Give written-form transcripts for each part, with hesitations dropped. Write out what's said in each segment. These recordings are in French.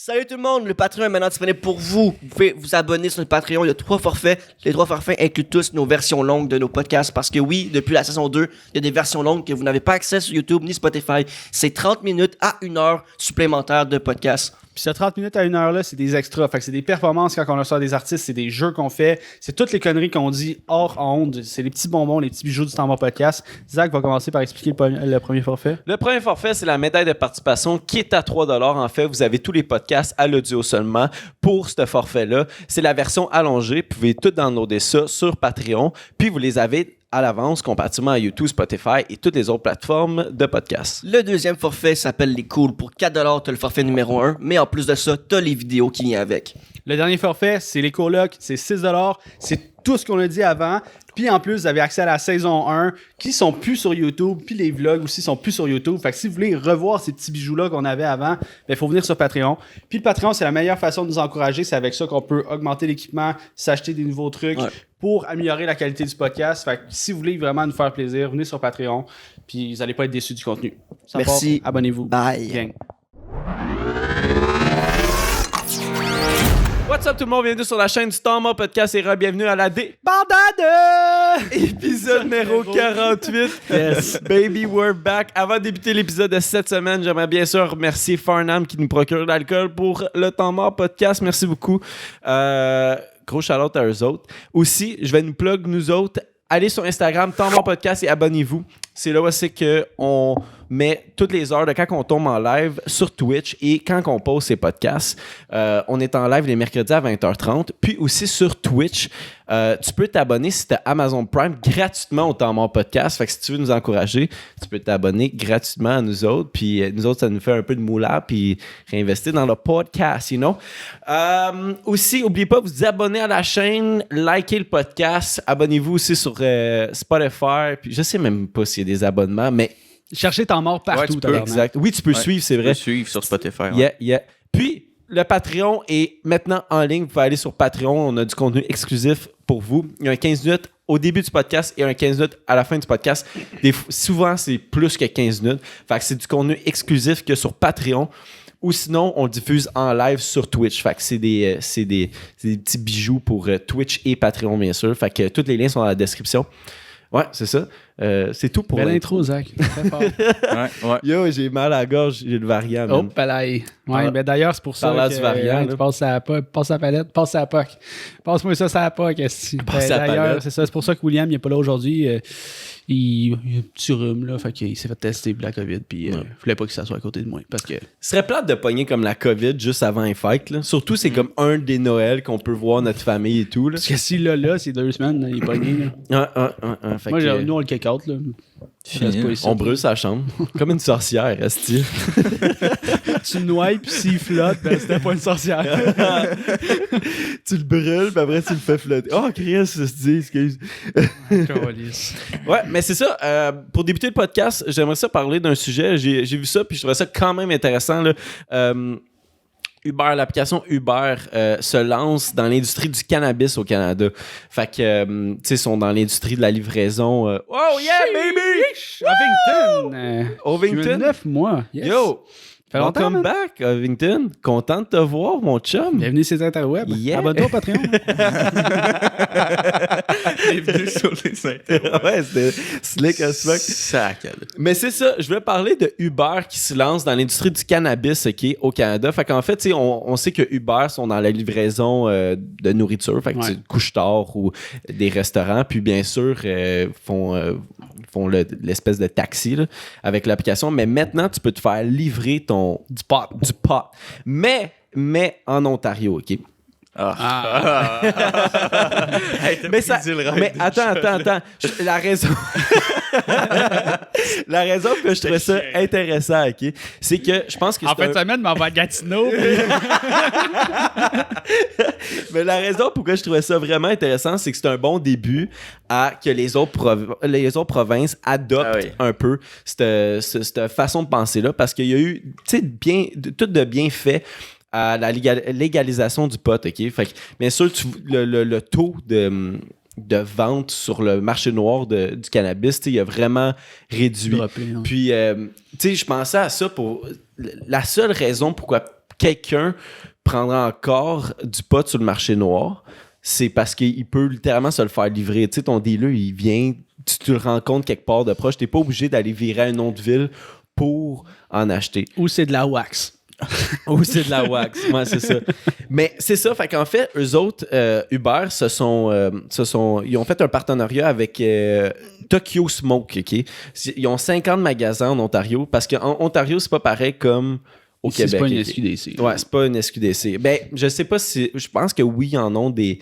Salut tout le monde, le Patreon est maintenant disponible pour vous. Vous pouvez vous abonner sur le Patreon, il y a 3 forfaits. Les 3 forfaits incluent tous nos versions longues de nos podcasts parce que oui, depuis la saison 2, il y a des versions longues que vous n'avez pas accès sur YouTube ni Spotify. C'est 30 minutes à 1 heure supplémentaire de podcast. Puis ce 30 minutes à 1 heure là, c'est des extras. Fait que c'est des performances quand on reçoit des artistes, c'est des jeux qu'on fait, c'est toutes les conneries qu'on dit hors onde, c'est les petits bonbons, les petits bijoux du Temps Mort Podcast. Zach va commencer par expliquer le premier forfait. Le premier forfait, c'est la médaille de participation qui est à 3 $. En fait, vous avez tous les podcasts à l'audio seulement pour ce forfait-là. C'est la version allongée. Vous pouvez tout downloader ça sur Patreon. Puis vous les avez à l'avance comparativement à YouTube, Spotify et toutes les autres plateformes de podcasts. Le deuxième forfait s'appelle les Cool. Pour 4 $, t'as le forfait numéro 1, mais en plus de ça, t'as les vidéos qui viennent avec. Le dernier forfait, c'est les colocs, c'est 6 $. C'est tout ce qu'on a dit avant. Puis en plus, vous avez accès à la saison 1 qui sont plus sur YouTube. Puis les vlogs aussi sont plus sur YouTube. Fait que si vous voulez revoir ces petits bijoux-là qu'on avait avant, il faut venir sur Patreon. Puis le Patreon, c'est la meilleure façon de nous encourager. C'est avec ça qu'on peut augmenter l'équipement, s'acheter des nouveaux trucs pour améliorer la qualité du podcast. Fait que si vous voulez vraiment nous faire plaisir, venez sur Patreon. Puis vous n'allez pas être déçus du contenu. Ça Merci. part, abonnez-vous. Bye. Gang. What's up tout le monde, bienvenue sur la chaîne du Temps Mort Podcast et bienvenue à la Bandade! épisode numéro 48. Yes. Baby, we're back. Avant de débuter l'épisode de cette semaine, j'aimerais bien sûr remercier Farnham qui nous procure l'alcool pour le Temps Mort Podcast. Merci beaucoup. Gros shout-out à eux autres. Aussi, je vais nous plug nous autres. Allez sur Instagram, Temps Mort Podcast et abonnez-vous. C'est là où c'est qu'on met toutes les heures de quand on tombe en live sur Twitch et quand on pose ces podcasts. On est en live les mercredis à 20h30. Puis aussi sur Twitch, tu peux t'abonner si tu as Amazon Prime gratuitement au Temps Mort Podcast. Fait que si tu veux nous encourager, tu peux t'abonner gratuitement à nous autres. Puis nous autres, ça nous fait un peu de moulard puis réinvestir dans le podcast, you know. Aussi, n'oubliez pas de vous abonner à la chaîne, likez le podcast, abonnez-vous aussi sur Spotify. Puis je sais même pas s'il y a des abonnements, mais Cherchez Temps Mort partout. tu peux, exact. Oui, tu peux suivre, c'est vrai. Tu peux suivre sur Spotify. Ouais. Yeah. Puis, le Patreon est maintenant en ligne. Vous pouvez aller sur Patreon. On a du contenu exclusif pour vous. Il y a un 15 minutes au début du podcast et un 15 minutes à la fin du podcast. Souvent, c'est plus que 15 minutes. Fait que c'est du contenu exclusif que sur Patreon. Ou sinon, on le diffuse en live sur Twitch. Fait que c'est des petits bijoux pour Twitch et Patreon, bien sûr. Fait que tous les liens sont dans la description. Ouais, c'est ça. C'est tout pour Belle intro, Zach. Très fort. Ouais. Yo, j'ai mal à la gorge, j'ai le variant. Oh, man. palais. Ouais, ben d'ailleurs, c'est pour ça Parlant que du variant, tu passes à la palette, passe à la POC. Passe-moi ça à la POC, esti. Passe à la D'ailleurs, palette. c'est pour ça que William, il n'est pas là aujourd'hui. Il a un petit rhume, là. Fait qu'il s'est fait tester pour la COVID, puis il voulait pas qu'il s'assoie à côté de moi. Parce que... Ce serait plate de pogner comme la COVID juste avant les fêtes. Là. Surtout, c'est comme un des Noëls qu'on peut voir notre famille et tout. Là. Parce que s'il l'a là, c'est 2 semaines, là, il est pogné, là. Fait Moi, que, nous, on le kick-out, là. Fini, Pas ici. on brûle sa chambre. Comme une sorcière, esti. Tu le noies, puis s'il flotte, ben c'était pas une sorcière. Tu le brûles, puis après, tu le fais flotter. Oh, Chris, excuse. Ouais, mais c'est ça. Pour débuter le podcast, j'aimerais ça parler d'un sujet. J'ai vu ça, puis je trouvais ça quand même intéressant. Là. Uber, l'application Uber se lance dans l'industrie du cannabis au Canada. Fait que, tu sais, ils sont dans l'industrie de la livraison. Oh yeah, baby! Ovington! Ovington? 9 mois. Yes. Yo! Fait longtemps, Welcome man. back, Ovington. Content de te voir, mon chum. Bienvenue sur les interwebs. Yeah. Abonne-toi au Patreon. Bienvenue sur les interwebs. Ouais, c'était slick as fuck. Sac. Mais c'est ça, je voulais parler de Uber qui se lance dans l'industrie du cannabis au Canada. Fait qu'en fait, tu sais, on sait que Uber sont dans la livraison de nourriture, fait que tu couche-tard ou des restaurants, puis bien sûr, font l'espèce de taxi là, avec l'application. Mais maintenant, tu peux te faire livrer du pot. Mais en Ontario, OK? Mais attends. La raison que je trouvais ça intéressant, OK, c'est que je pense que En fin de semaine, m'en va à Gatineau. Mais la raison pourquoi je trouvais ça vraiment intéressant, c'est que c'est un bon début à que les autres provinces adoptent un peu cette façon de penser-là, parce qu'il y a eu, tu sais, tout de bien fait à la légalisation du pot, OK? Fait que, bien sûr, le taux de vente sur le marché noir du cannabis, il a vraiment réduit. Droppé, puis, tu sais, je pensais à ça pour... La seule raison pourquoi quelqu'un prendra encore du pot sur le marché noir, c'est parce qu'il peut littéralement se le faire livrer. Tu sais, ton dealer, il vient, tu le rencontres quelque part de proche, t'es pas obligé d'aller virer à une autre ville pour en acheter. Ou c'est de la wax. Ou c'est de la wax. Ouais, c'est ça. Mais c'est ça. Fait qu'en fait, eux autres, Uber, ils ont fait un partenariat avec Tokyo Smoke. OK? Ils ont 50 magasins en Ontario parce qu'en Ontario, c'est pas pareil comme au Ici, Québec. c'est pas une OK? SQDC. Ouais, c'est pas une SQDC. Ben, je sais pas si. Je pense que oui, ils en ont des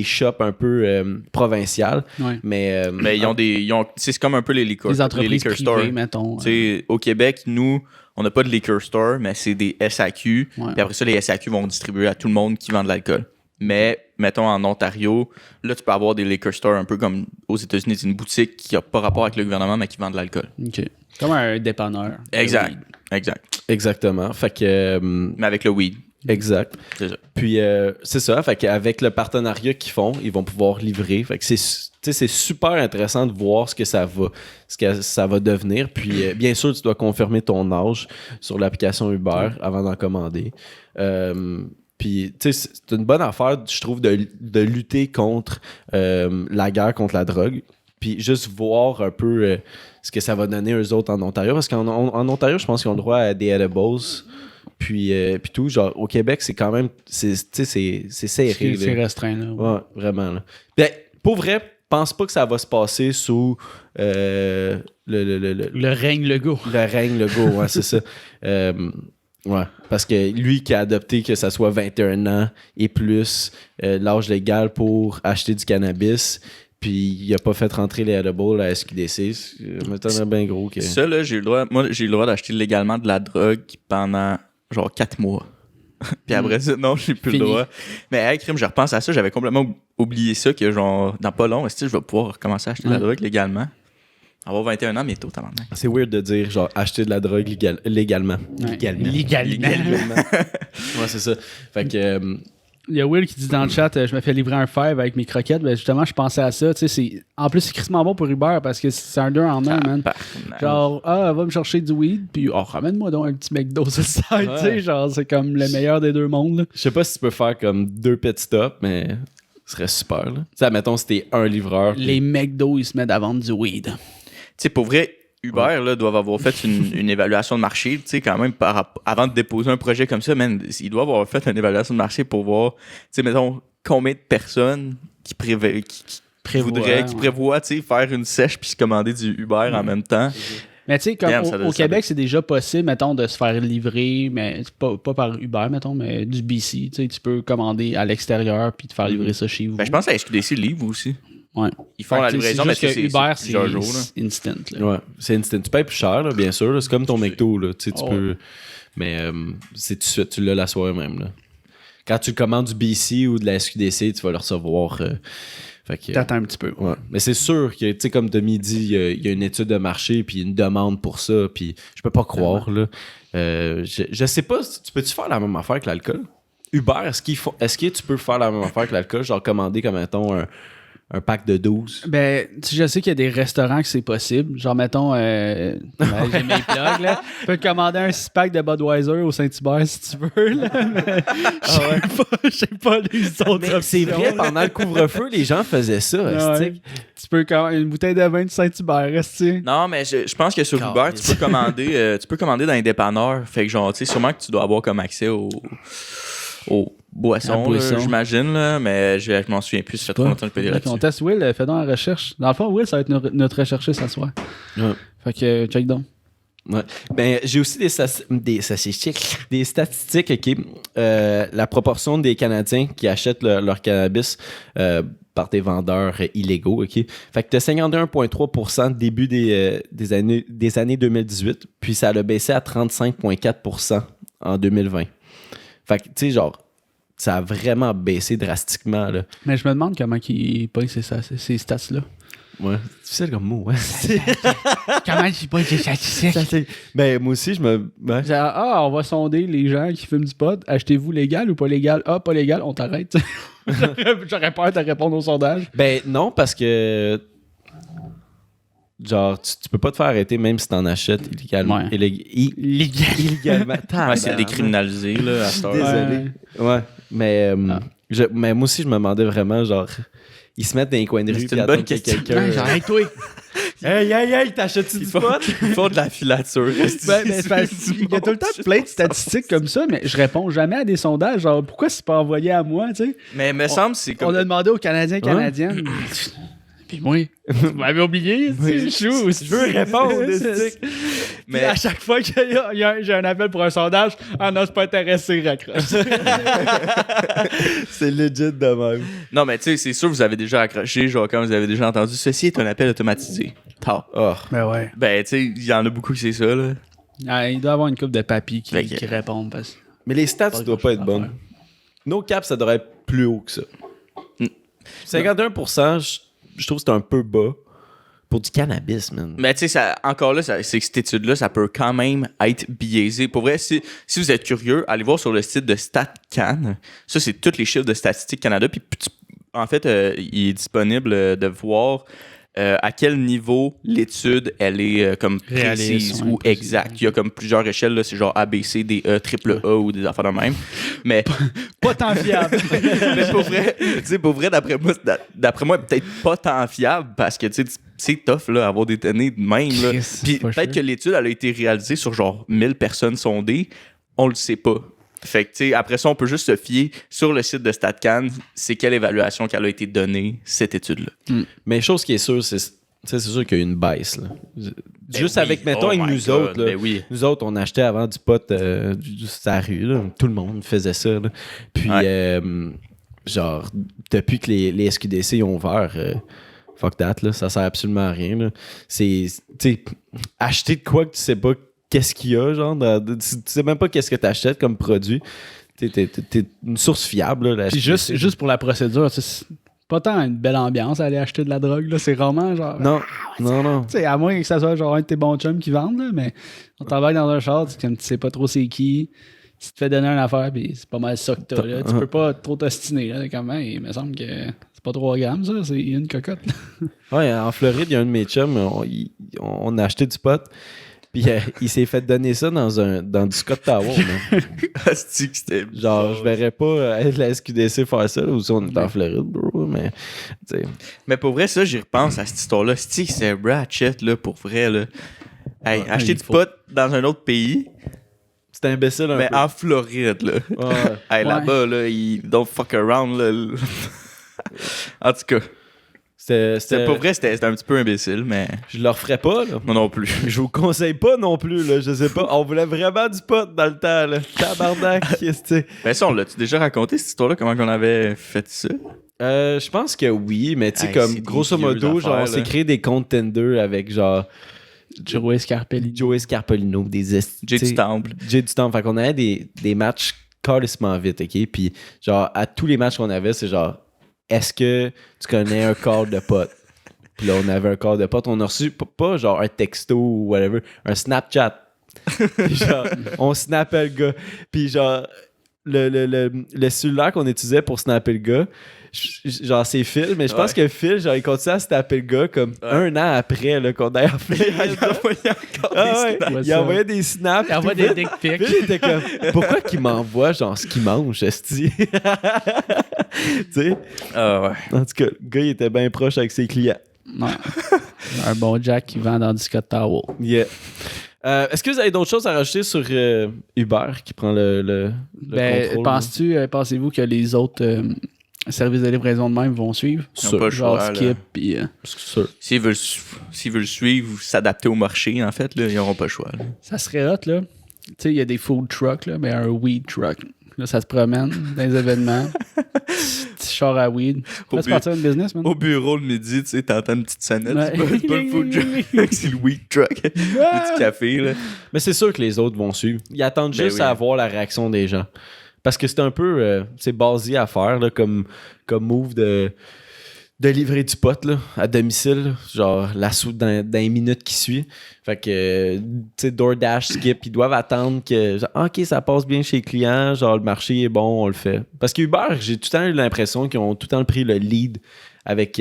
shops un peu provinciales. Ouais. Mais ils ont c'est comme un peu les liquor, Les entreprises les liquor privées, stores. mettons. Tu sais, au Québec, nous, on n'a pas de liquor store, mais c'est des SAQ. Ouais. Puis après ça, les SAQ vont distribuer à tout le monde qui vend de l'alcool. Mais, mettons, en Ontario, là, tu peux avoir des liquor stores un peu comme aux États-Unis. C'est une boutique qui n'a pas rapport avec le gouvernement, mais qui vend de l'alcool. OK. Comme un dépanneur. Exact. Exact. exactement. Fait que. Mais avec le weed. Exact. C'est ça. Puis c'est ça, fait qu'avec le partenariat qu'ils font, ils vont pouvoir livrer. Fait que c'est super intéressant de voir ce que ça va devenir. Puis bien sûr, tu dois confirmer ton âge sur l'application Uber avant d'en commander. Puis tu sais, c'est une bonne affaire, je trouve, de lutter contre la guerre contre la drogue. Puis juste voir un peu ce que ça va donner eux autres en Ontario. Parce qu'en Ontario, je pense qu'ils ont le droit à des edibles. Puis tout, genre, au Québec, c'est quand même, c'est serré. C'est là. restreint, là. Ouais, vraiment. Là. Ben, pour vrai, pense pas que ça va se passer sous le règne Legault. le règne Legault, ouais, c'est ça. Ouais, parce que lui qui a adopté que ça soit 21 ans et plus l'âge légal pour acheter du cannabis, puis il a pas fait rentrer les edibles à la SQDC, ça m'étonnerait bien gros que... Ça, là, j'ai eu le droit d'acheter légalement de la drogue pendant genre 4 mois. Puis après ça, non, j'ai plus Fini. le droit. Mais hey, crime, je repense à ça, j'avais complètement oublié ça, que genre, dans pas long, je vais pouvoir recommencer à acheter de la drogue légalement. Avoir 21 ans bientôt, tabarnak. C'est weird de dire, genre, acheter de la drogue légalement. Ouais. Légalement. Ouais, c'est ça. Fait que... Il y a Will qui dit dans le chat, je me fais livrer un fève avec mes croquettes. Ben justement, je pensais à ça. Tu sais, en plus, c'est crissement bon pour Uber parce que c'est un 2 en 1, man. Genre, va me chercher du weed, puis ramène-moi donc un petit McDo sur le site. Ouais. Tu sais, genre, c'est comme le meilleur des deux mondes. Là. Je sais pas si tu peux faire comme 2 pit stops, mais ce serait super, là. Tu sais, admettons, si t'es un livreur. Les McDo, ils se mettent à vendre du weed. Tu sais, pour vrai, Uber là, doivent avoir fait une évaluation de marché, tu sais, quand même, avant de déposer un projet comme ça, man, ils doivent avoir fait une évaluation de marché pour voir, tu sais, mettons, combien de personnes qui prévoient, tu sais, faire une sèche puis se commander du Uber en même temps. Mais tu sais, comme Damn, au Québec, c'est déjà possible, mettons, de se faire livrer, mais pas par Uber, mettons, mais du BC. Tu sais, tu peux commander à l'extérieur puis te faire livrer ça chez vous. Ben, je pense à SQDC livre aussi. Ouais. Ils font la Fait que, livraison, c'est mais juste que Uber, c'est plusieurs jours, là. instant. Là. Ouais, c'est instant. Tu payes plus cher, là, bien sûr. là. C'est comme ton McDo, là. Tu sais, tu peux... Mais c'est tout de suite, tu l'as la soirée même, là. Quand tu commandes du BC ou de la SQDC, tu vas le recevoir... Fait que, T'attends un petit peu. ouais. Mais c'est sûr que, tu sais, comme Tommy dit, il y a une étude de marché puis une demande pour ça, puis je peux pas croire, là. Je sais pas, tu peux-tu faire la même affaire que l'alcool? Uber, est-ce que tu peux faire la même affaire que l'alcool? Genre commander, comme mettons, un pack de 12? Ben, je sais qu'il y a des restaurants que c'est possible. Genre, mettons, j'ai mes plugs, là. Tu peux te commander un 6-pack de Budweiser au Saint-Hubert si tu veux, là. Mais je sais pas les autres Mais c'est options, vrai, là. pendant le couvre-feu, les gens faisaient ça. Ouais. esti. Tu peux commander une bouteille de vin de Saint-Hubert, reste-tu? Non, mais je pense que sur Uber, tu peux commander dans les dépanneurs. Fait que genre, tu sais, sûrement que tu dois avoir comme accès aux boissons, là, j'imagine, là, mais je m'en souviens plus, ça fait trop longtemps que je peux dire là-dessus. On teste Will, fais donc la recherche. Dans le fond, Will, ça va être notre recherchiste ce soir. Ouais. Fait que, check donc. Ouais. Ben, j'ai aussi des statistiques, OK. La proportion des Canadiens qui achètent leur cannabis par des vendeurs illégaux, OK. Fait que t'as 51,3% début des années 2018, puis ça a baissé à 35,4% en 2020. Fait que, tu sais, genre, ça a vraiment baissé drastiquement, là. Mais je me demande comment il pogne ces stats-là. Ouais. C'est difficile comme mot, ouais. Comment il pogne ces statistiques? Ben, moi aussi, ouais. On va sonder les gens qui fument du pot. Achetez-vous légal ou pas légal? Ah, pas légal, on t'arrête. J'aurais peur de répondre au sondage. Ben, non, parce que... genre, tu peux pas te faire arrêter même si t'en achètes illégalement. Ouais. Illégalement. Ouais, c'est décriminalisé, là, à cette heure. Désolé. Ouais, mais, mais moi aussi, je me demandais vraiment, genre, ils se mettent dans les coins de rue C'est puis une attendent bonne que question. quelqu'un... Arrête-toi. Hey, t'achètes-tu du pot? Ils font de la filature. Ben, il y a tout le temps plein de statistiques comme ça, mais je réponds jamais à des sondages. Genre, pourquoi c'est pas envoyé à moi, tu sais? Mais me semble c'est On comme... a demandé aux Canadiens et Canadiennes. Puis moi, vous m'avez oublié, c'est chou. Je veux répondre, Mais Mais à chaque fois que j'ai un appel pour un sondage, ah non, c'est pas intéressé, raccroche. c'est legit de même. non, mais tu sais, c'est sûr vous avez déjà accroché, genre quand vous avez déjà entendu ceci est un appel automatisé. Oh. Ben ouais. Ben tu sais, il y en a beaucoup qui c'est ça là. Ah, il doit y avoir une couple de papis Fait que- qui répondent. Parce... Mais les stats, Pas ça doit pas être grand-chose à bonnes. No cap, ça devrait être plus haut que ça. 51%, je trouve que c'est un peu bas pour du cannabis, man. Mais tu sais, ça, encore là, c'est que cette étude-là, ça peut quand même être biaisé. Pour vrai, si vous êtes curieux, allez voir sur le site de StatCan. Ça, c'est tous les chiffres de Statistique Canada. Puis en fait, il est disponible de voir à quel niveau l'étude, elle est comme Réaliste, précise ouais, ou précise. exacte. Il y a comme plusieurs échelles, là, c'est genre A, B, C, D, E, triple A ou des affaires de même. Mais Pas tant fiable. mais pour vrai, tu sais, pour vrai, d'après moi, peut-être pas tant fiable parce que, tu sais, c'est tough, là, avoir des données de même, là. Chris, Puis pas peut-être sûr. que l'étude, elle a été réalisée sur genre 1000 personnes sondées. On le sait pas. Fait que, tu sais, après ça, on peut juste se fier sur le site de StatCan, c'est quelle évaluation qu'elle a été donnée, cette étude-là. Mais chose qui est sûre, c'est sûr qu'il y a eu une baisse. Là. Juste oui. avec, mettons, Oh avec my nous God, autres. Là, ben oui. Nous autres, on achetait avant du pot sur la rue. Là. Tout le monde faisait ça. Là. Puis, genre, depuis que les SQDC ont ouvert, fuck that, là, ça sert absolument à rien. Là. C'est, tu sais, acheter de quoi que tu sais pas qu'est-ce qu'il y a, genre, tu sais même pas qu'est-ce que tu achètes comme produit. T'es une source fiable. Là, la Puis SQDC. juste pour la procédure, c'est pas tant une belle ambiance à aller acheter de la drogue. Là. C'est rarement genre. Non. Tu sais, à moins que ça soit genre un de tes bons chums qui vendent, là, mais on travaille dans un char, tu sais pas trop c'est qui. Si tu te fais donner une affaire, puis c'est pas mal ça que t'as. Là. Tu peux pas trop t'ostiner. Là, comment, il me semble que c'est pas 3 grammes, ça, c'est une cocotte. Là. Ouais, en Floride, il y a un de mes chums, on a acheté du pot, puis il s'est fait donner ça dans du Scott Tower. man. Asti que c'était Genre, bizarre. je verrais pas être la SQDC faire ça, là, ou si on est en Floride, bro, mais, tu sais. Mais pour vrai, ça, j'y repense à cette histoire-là. Asti, c'est ratchet, là, pour vrai, là. Hey, Ouais, acheter il du faut. pot dans un autre pays, C'est imbécile un mais peu. en Floride, là. Ouais. Hey, Ouais. là-bas, là, ils don't fuck around, là. En tout cas, C'était pour vrai, c'était un petit peu imbécile, mais Je le referais pas, là. moi non plus. Je vous conseille pas non plus, là. Je sais pas. On voulait vraiment du pot dans le temps, là. Tabarnak, qu'est-ce que c'est? Ben ça, on l'a-tu déjà raconté, cette histoire-là, comment on avait fait ça? Je pense que oui, mais tu sais, Hey, comme c'est des grosso vieux modo, genre, on affaires, s'est là. créé des comptes Tinder avec genre Joey Scarpelli. Joey Scarpolino, des Jay tu sais, du Temple. Jay du Temple. Fait qu'on avait des matchs carrément vite, OK? Puis, genre, à tous les matchs qu'on avait, c'est genre, est-ce que tu connais un corps de pote? Puis là, on avait un corps de pote. On a reçu, pas genre un texto ou whatever, un Snapchat. Puis genre, on snappait le gars. Puis genre, le cellulaire qu'on utilisait pour snapper le gars, genre, c'est Phil, mais je pense que Phil, genre, il continue à snapper le gars comme un an après là, qu'on a fait. Il envoyait des snaps. Il envoie des dick pics. Phil était comme, pourquoi qu'il m'envoie genre ce qu'il mange, esti? Tu sais? Ah ouais. En tout cas, le gars, il était bien proche avec ses clients. Ouais. Un bon Jack qui vend dans du Scott Tower. Yeah. Est-ce que vous avez d'autres choses à rajouter sur Uber qui prend le Ben, contrôle? pensez-vous que les autres services de livraison de même vont suivre? Ils n'ont pas le Genre choix, là. Skip, puis... Sûr. S'ils veulent suivre ou s'adapter au marché, en fait, là, ils n'auront pas le choix. là. Ça serait hot, là. Tu sais, il y a des food trucks, là, mais un weed truck. Là, ça se promène dans les événements. Petit char à weed. Au Là, c'est partir une business, man. Au bureau le midi, tu sais, t'entends une petite sonnette. Ouais. C'est pas le food truck, c'est le weed truck. Le petit café, là. Mais c'est sûr que les autres vont suivre. Ils attendent Ben juste oui. à voir la réaction des gens. Parce que c'est un peu... c'est basé à faire là, comme move de livrer du pot là, à domicile. Là, genre dans les minutes qui suivent. Fait que, tu sais, DoorDash, Skip, ils doivent attendre que... Genre, OK, ça passe bien chez les clients. Genre, le marché est bon, on le fait. Parce qu'Uber, j'ai tout le temps eu l'impression qu'ils ont tout le temps pris le lead avec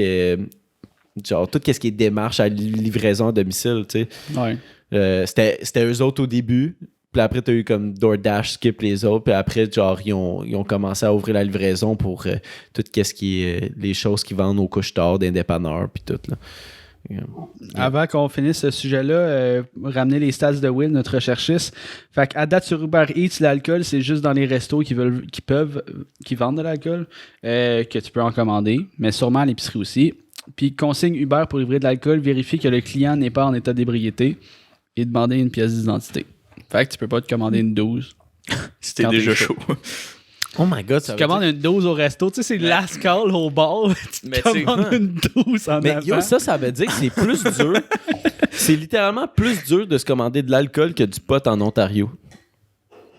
genre tout ce qui est démarche à livraison à domicile, tu sais. Ouais. C'était eux autres au début. Puis après, t'as eu comme DoorDash, Skip les autres. Puis après, genre, ils ont commencé à ouvrir la livraison pour tout ce qui est les choses qui vendent aux couches tard, des dépanneurs, puis tout, là. Avant qu'on finisse ce sujet-là, ramener les stats de Will, notre recherchiste. Fait qu'à date sur Uber Eats, l'alcool, c'est juste dans les restos qui vendent de l'alcool que tu peux en commander, mais sûrement à l'épicerie aussi. Puis consigne Uber pour livrer de l'alcool, vérifier que le client n'est pas en état d'ébriété et demander une pièce d'identité. Fait que tu peux pas te commander une 12. C'était Quand déjà t'es chaud. Oh my God, ça Tu commandes une 12 au resto, tu sais, c'est last call au bar. Tu Mais te commandes une 12 en Mais avant. yo, ça veut dire que c'est plus dur. C'est littéralement plus dur de se commander de l'alcool que du pot en Ontario.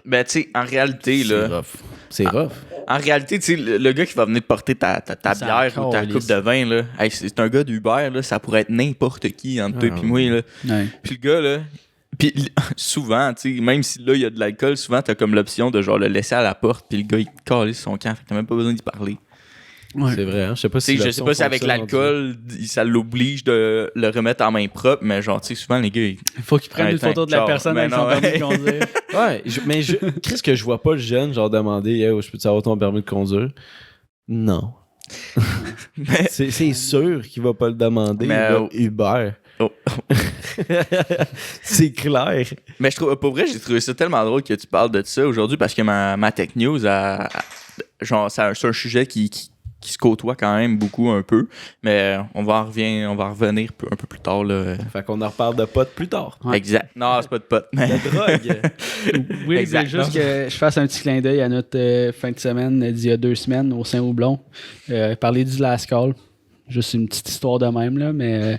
Ben, tu sais, en réalité, là. C'est rough. En réalité, tu sais, le gars qui va venir te porter ta Ça bière ou ta calisse. coupe de vin, là, hey, c'est un gars d'Uber, là, ça pourrait être n'importe qui entre toi et moi, là. Ouais. Puis le gars, là, puis souvent, tu sais, même si là, il y a de l'alcool, souvent, t'as comme l'option de genre le laisser à la porte, puis le gars, il te calisse son camp, fait que t'as même pas besoin d'y parler. Ouais. C'est vrai, hein? Je sais pas Tu sais, si je sais pas si avec l'alcool, ça l'oblige de le remettre en main propre, mais genre, tu sais, souvent, les gars, ils... Il faut qu'ils prennent une Attends, photo de la genre, personne avec mais son non, permis ouais. de conduire. Ouais, mais qu'est-ce que je vois pas le jeune, genre demander hey, je peux-tu avoir ton permis de conduire? Non. Mais- C'est sûr qu'il va pas le demander. Mais, il va Uber. Oh. C'est clair. Mais je trouve, pour vrai, j'ai trouvé ça tellement drôle que tu parles de ça aujourd'hui parce que ma Tech News, genre, c'est un sujet qui se côtoie quand même beaucoup un peu. Mais on va revenir un peu plus tard. Là. Fait qu'on en reparle de potes plus tard. Ouais. Exact. Non, c'est pas de pote. Mais... De drogue. Oui, Exact. c'est juste que je fasse un petit clin d'œil à notre fin de semaine d'il y a 2 semaines au Saint-Houblon. Parler du last call. Juste une petite histoire de même, là, mais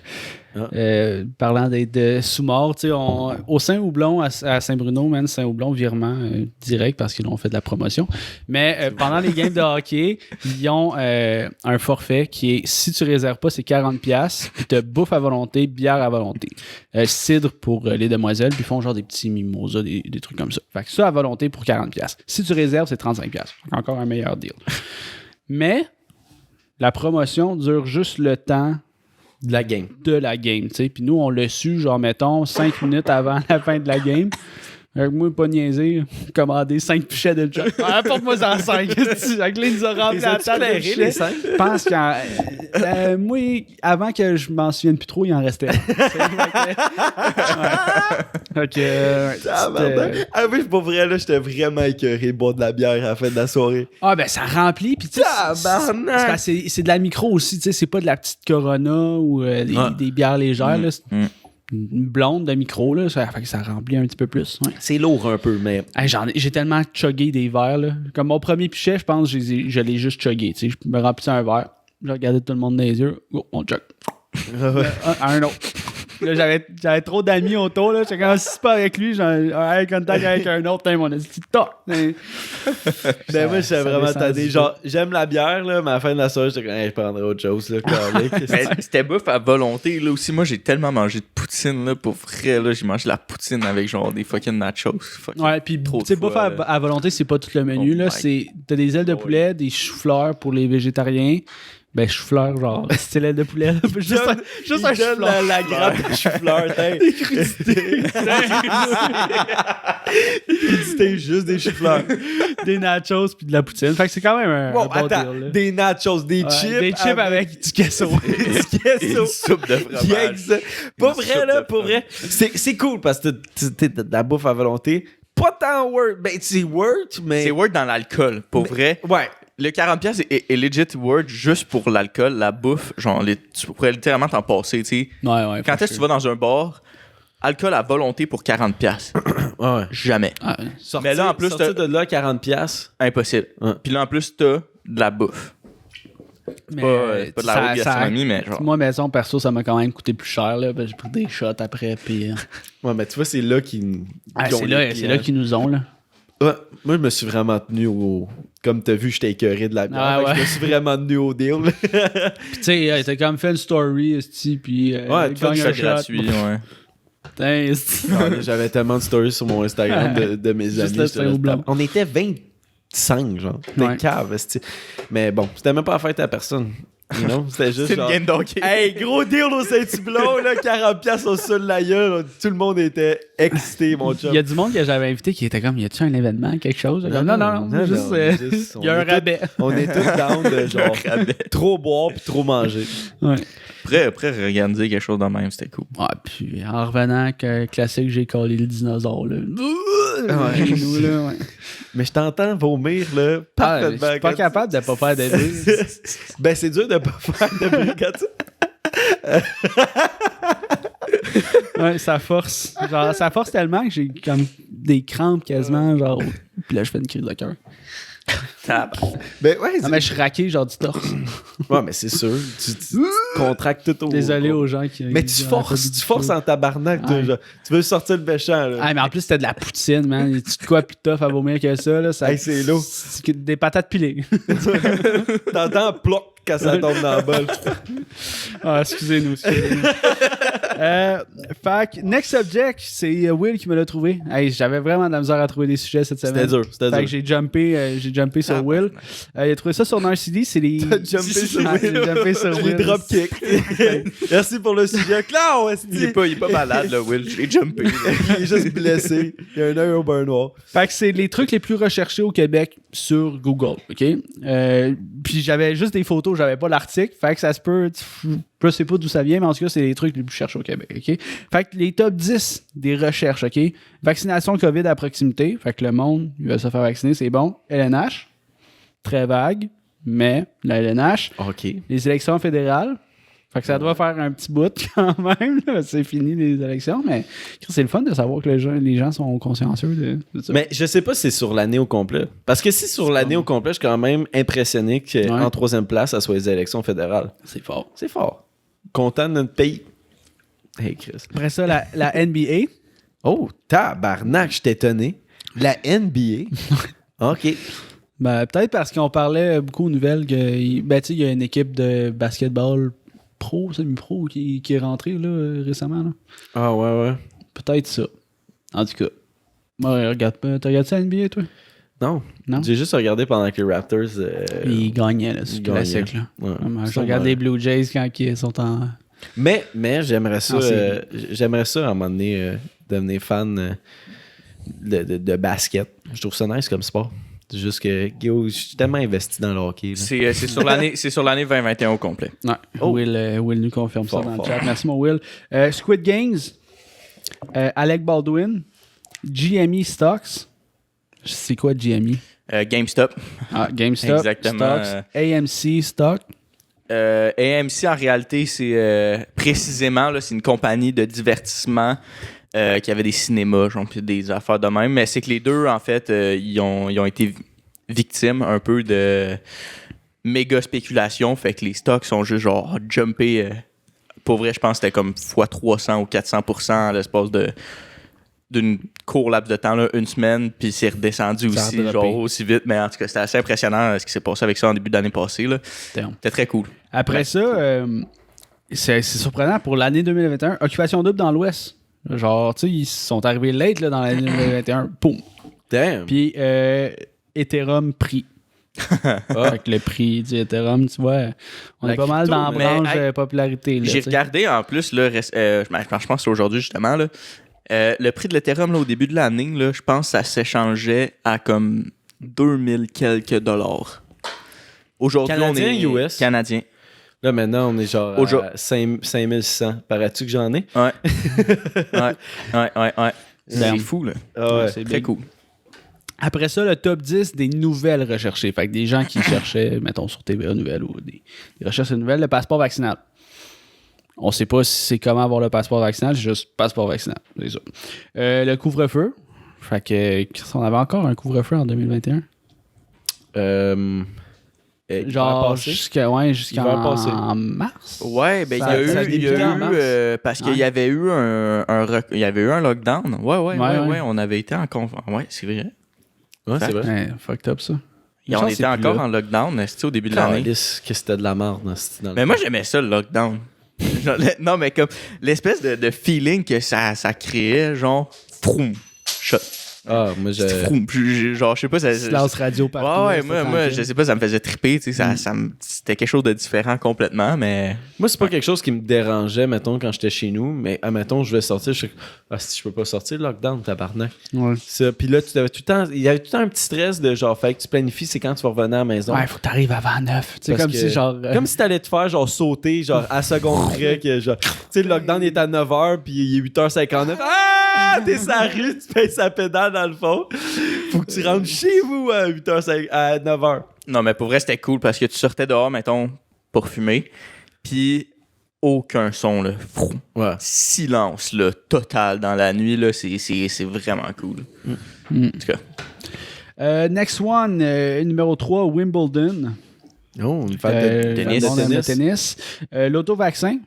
parlant de sous-mort, tu sais, au Saint-Houblon, à Saint-Bruno, man, Saint-Houblon, virement direct parce qu'ils ont fait de la promotion. Mais pendant les games de hockey, ils ont un forfait qui est, si tu réserves pas, c'est 40$, puis t'as bouffe à volonté, bière à volonté. Cidre pour les demoiselles, puis ils font genre des petits mimosas, des trucs comme ça. Fait que ça à volonté pour 40$. Si tu réserves, c'est 35$. Encore un meilleur deal. Mais la promotion dure juste le temps De la game. de la game, tu sais. Puis nous, on l'a su, genre, mettons, 5 minutes avant la fin de la game. Avec moi, pas niaiser, commander 5 pichets de job. Apporte-moi ça en 5. Avec les nous a rempli la table de pichets. Je pense qu'en... moi, avant que je m'en souvienne plus trop, il en restait. Ok. Ah oui, pour vrai, là, j'étais vraiment écœuré de boire de la bière à la fin de la soirée. Ah, ben, ça remplit. Puis, tu sais, Tabarnak! c'est de la micro aussi, tu sais. C'est pas de la petite Corona ou des bières légères, là. Une blonde de micro, là, ça fait que ça remplit un petit peu plus. Ouais. C'est lourd un peu, mais... Hey, j'ai tellement chuggé des verres. Là. Comme mon premier pichet, je pense que je l'ai juste chuggé. Tu sais, je me remplissais un verre. Je regardais tout le monde dans les yeux. Oh, on chug. Un autre. Là, j'avais trop d'amis autour. Là. J'étais quand si pas avec lui, j'ai un contact avec un autre. Mon petit toc. Ben moi, j'étais vraiment tanné. Genre, j'aime la bière, là, mais à la fin de la soirée, j'étais comme, hey, je prendrais autre chose, là. Mais c'était bouffe à volonté. Là aussi, moi, j'ai tellement mangé de poutine. Là, pour vrai, là, j'ai mangé de la poutine avec genre des fucking nachos. Ouais, puis tu sais, bouffe à volonté, c'est pas tout le menu. Oh là. my T'as des ailes de poulet, des choux-fleurs pour les végétariens. Ben, chou-fleur, genre, c'est l'aile de poulet. Là. Juste un chou-fleur. la grappe de chou-fleur, t'es. Des crudités. C'était juste des chou-fleurs. Des nachos puis de la poutine. Fait que c'est quand même un bon attends, deal. Là. des nachos, des Ouais, chips. des chips avec du queso. du queso. Une soupe de fromage. Pas Une vrai, soupe là, de pour vrai. C'est cool parce que t'as de la bouffe à volonté. Pas tant worth. Ben, c'est worth, mais. C'est worth dans l'alcool. Pour vrai, Ouais. le 40$ est legit worth juste pour l'alcool. La bouffe, genre, tu pourrais littéralement t'en passer, tu sais. Ouais. Quand est-ce que tu vas dans un bar, alcool à volonté pour 40$? Ouais. Jamais. Ah, Sortir, Mais là, en plus, sortir de là, 40$. Impossible. Ouais. Puis là, en plus, t'as de la bouffe. mais, C'est pas de la haute gastronomie, mais genre... moi, maison, perso, ça m'a quand même coûté plus cher. Là, j'ai pris des shots après. Puis, Ouais, mais tu vois, c'est là qu'ils. c'est là qu'ils nous ont. Là. Ouais, moi, je me suis vraiment tenu au. Comme t'as vu, j'étais écœuré de la bière. Ah, Fait que ouais. Je me suis vraiment tenu au deal. Puis, tu sais, t'as comme fait une story, esti, puis. Ouais, tu vois, gagne je un C'est shot. gratuit, ouais. Putain, esti. J'avais tellement de stories sur mon Instagram de mes Juste amis. le j'étais là, Saint-Houblon. on était 25, genre. Des Ouais. caves, esti. Mais bon, c'était même pas à fête à personne. You know? C'était juste C'est une genre... game d'hockey. Hey, gros deal au Saint-Hubelot, là, 40$ au sol de la gueule. Tout le monde était excité, mon chum. Il y a du monde que j'avais invité qui était comme, y a-tu un événement, quelque chose? Non, juste, juste, il y a un rabais. On est tous down de genre trop boire puis trop manger. Ouais. Après organiser quelque chose de même, c'était cool. Ouais, puis en revenant, classique, j'ai collé le dinosaure, là. Ouais. Nous, là, ouais. Mais je t'entends vomir, là, Ah, parfaitement. je suis pas quand capable de pas faire de bruit. Ben, c'est dur de pas faire de bruit quand tu... Ouais, ça force. Genre, ça force tellement que j'ai comme des crampes quasiment, genre. Puis là, je fais une crise de cœur. Ben, ouais, Non, mais je suis raqué, genre du torse. ouais, mais c'est sûr. Tu contractes tout au... Désolé aux gens qui. Mais tu forces en tabarnak. Ouais. Genre, tu veux sortir le méchant, là. Ah, mais en plus, c'était de la poutine, man. Y a-tu de quoi plus tough à vomir que ça, là? Ça Hey, c'est lourd. c'est des patates pilées. T'entends ploc quand ça tombe dans le bol. Ah, excusez-nous. Fait que, next subject, c'est Will qui me l'a trouvé. Hey, j'avais vraiment de la misère à trouver des sujets cette semaine. C'était Fait dur. que j'ai jumpé sur Will. Il a trouvé ça sur Narcity, c'est les... T'as jumpé sur Ah, j'ai jumpé sur Je l'ai Will. dropkick. Merci pour le sujet. Clown, Il est pas malade, là, Will. Je l'ai jumpé. Il est juste blessé. Il a un œil au beurre noir. Fait que c'est les trucs les plus recherchés au Québec sur Google, OK? Puis j'avais juste des photos, j'avais pas l'article. Fait que ça se peut... Je sais pas d'où ça vient, mais en tout cas, c'est les trucs les plus cherchés au Québec, OK? Fait que les top 10 des recherches, OK? Vaccination COVID à proximité. Fait que le monde, il va se faire vacciner, c'est bon. LNH, très vague, mais la LNH. OK. Les élections fédérales. Fait que ça doit faire un petit bout quand même. Là. C'est fini les élections, mais c'est le fun de savoir que les gens sont consciencieux de ça. Mais je sais pas si c'est sur l'année au complet. Parce que si sur l'année au complet, je suis quand même impressionné qu'en troisième place, ça soit les élections fédérales. C'est fort. C'est fort. Content de notre pays. Hey, Chris. Après ça, la NBA. Oh, tabarnak, je suis étonné. La NBA. OK. Ben, peut-être parce qu'on parlait beaucoup aux nouvelles que ben, il y a une équipe de basketball pro, semi-pro, qui est rentrée là, récemment. Là. Ah ouais. Peut-être ça. En tout cas. Moi, regarde pas. T'as regardé ça NBA, toi? Non. Non? J'ai juste regardé pendant que les Raptors... Ils gagnaient, là, c'est ils classique. Là. Ouais. Je regarde les Blue Jays quand ils sont en... Mais j'aimerais ça, En série. j'aimerais ça à un moment donné devenir fan de basket. Je trouve ça nice comme sport. C'est juste que Guillaume, je suis tellement investi dans le hockey. Là. C'est sur l'année 2021 au complet. Ouais. Oh. Will nous confirme ça Fort, dans le fort. chat. Merci, mon Will. Squid Games, Alec Baldwin, GME Stocks. C'est quoi GME? GameStop. Ah, GameStop. Exactement. Stocks, AMC Stock. AMC, en réalité, c'est précisément, là, c'est une compagnie de divertissement qui avait des cinémas, genre, puis des affaires de même. Mais c'est que les deux, en fait, ils ont été victimes un peu de méga spéculation. Fait que les stocks sont juste genre jumpés. Pour vrai, je pense que c'était comme x 300 ou 400% à l'espace d'une court laps de temps, là, une semaine, puis c'est redescendu Ça a aussi, droppé. genre aussi vite. Mais en tout cas, c'était assez impressionnant ce qui s'est passé avec ça en début d'année passée. Là. C'était très cool. Après ça, c'est surprenant pour l'année 2021. Occupation double dans l'Ouest. Genre, tu sais, ils sont arrivés late là, dans l'année 2021. Boum. Damn. Puis, Ethereum prix. Fait que le prix du Ethereum, tu vois, on est pas mal dans la mais, branche hey, popularité. Là, J'ai tu sais. regardé en plus, là, je pense que c'est aujourd'hui justement, là, le prix de l'Ethereum là, au début de l'année, là, je pense que ça s'échangeait à comme 2000 quelques dollars. Aujourd'hui, Canadien, on est US? Canadien. Là, maintenant, on est genre Aujourd'hui- à 5600. Parais-tu que j'en ai? Ouais. ouais. C'est Damn. fou, là. Ah ouais. C'est Très big. cool. Après ça, le top 10 des nouvelles recherchées. Fait que des gens qui cherchaient, mettons, sur TVA Nouvelles ou des recherches de nouvelles, le passeport vaccinal. On sait pas si c'est comment avoir le passeport vaccinal, c'est juste passeport vaccinal. C'est ça. Le couvre-feu. Fait que, on avait encore un couvre-feu en 2021. Genre jusqu'à Hiver passé. en mars. Ouais, ben il y Ça- a ça a eu, débuté en mars. parce qu'il Ouais. y avait eu il y avait eu un lockdown. Ouais, Ouais. on avait été en Ouais, c'est vrai. Ouais, c'est vrai. Ouais, fucked up ça. Et on pense que était c'est plus encore là. en lockdown, c'était au début de l'année. Calisse, que c'était de la merde dans le Mais moi, j'aimais ça, le lockdown. Genre, non, mais comme l'espèce de feeling que ça créait, genre, froum, shot. Ah, moi, C'est fou. Genre, je sais pas, ça. Silence radio partout. Ouais, là, moi, tranquille. je sais pas, ça me faisait triper, tu sais, c'était quelque chose de différent complètement, mais... Moi, c'est pas quelque chose qui me dérangeait, mettons, quand j'étais chez nous, mais, admettons, je vais sortir, je suis si je peux pas sortir, le lockdown, tabarnak. Ouais. Ça, puis là, il y avait tout le temps un petit stress de genre, fait que tu planifies, c'est quand tu vas revenir à la maison. Ouais, faut que t'arrives avant 9. C'est Parce comme que- si, genre. Comme si t'allais te faire, genre, sauter, genre, à seconde près, que, genre, tu sais, le lockdown il est à 9h, puis il est 8h59. Ah! T'es sur la rue, tu payes sa pédale dans le fond. Faut que tu rentres chez vous à 8h, à 9h. Non, mais pour vrai, c'était cool parce que tu sortais dehors, mettons, pour fumer, puis aucun son, là. Frou. Ouais. Silence, là, total dans la nuit, là, c'est vraiment cool. En tout cas, Next one, numéro 3, Wimbledon. Oh, une fête de tennis. Le monde aime le tennis. L'auto-vaccin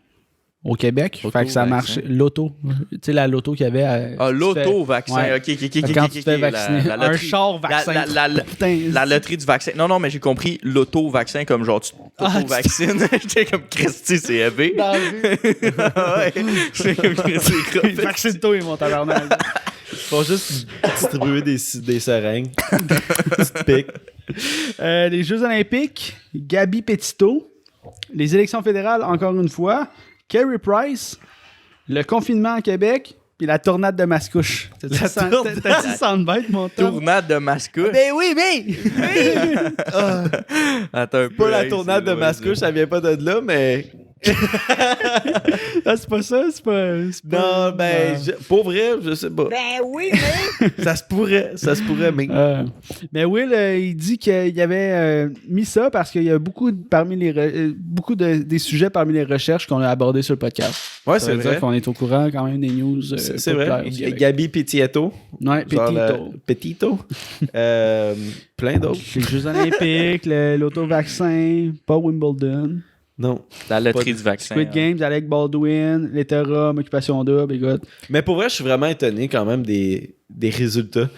au Québec. Fait que ça marche. L'auto. Tu sais, la loto qu'il y avait. l'auto-vaccin. Ouais. Ok. Quand tu te fais vacciner. La Un loterie. char vaccin. Putain. La loterie du vaccin. Non, mais j'ai compris l'auto-vaccin comme genre tu t'auto-vaccines. J'étais comme Christy, c'est élevé. Dans la rue. Ouais. C'est comme Christy. Vaccine-toi, mon tabarnak. Faut juste distribuer des seringues. Petite pique. Les Jeux Olympiques, Gabi Petito. Les élections fédérales, encore une fois. Carey Price. Le confinement à Québec. Puis la tornade de Mascouche. T'as-tu soundbite, mon Tom? Tournade de mascouche. Ben oui, mais! Attends un peu. Pas la hey, tournade c'est de Mascouche, ça vient pas de là, mais. Ah, c'est pas ça? C'est pas... Non, ben, pour vrai, je sais pas. Ben oui, mais... Ça se pourrait, mais. Mais Will, il dit qu'il avait mis ça parce qu'il y a beaucoup, des sujets parmi les recherches qu'on a abordés sur le podcast. Ouais, Ça c'est veut dire vrai. qu'on est au courant quand même des news. C'est vrai. Gabi Petito. Ouais, Genre Petito. Petito. Plein d'autres. Les Jeux Olympiques, l'auto-vaccin, pas Wimbledon. Non. La loterie du vaccin. Squid Games, Alec Baldwin, l'Ethereum, Occupation Double, écoute. Mais pour vrai, je suis vraiment étonné quand même des résultats.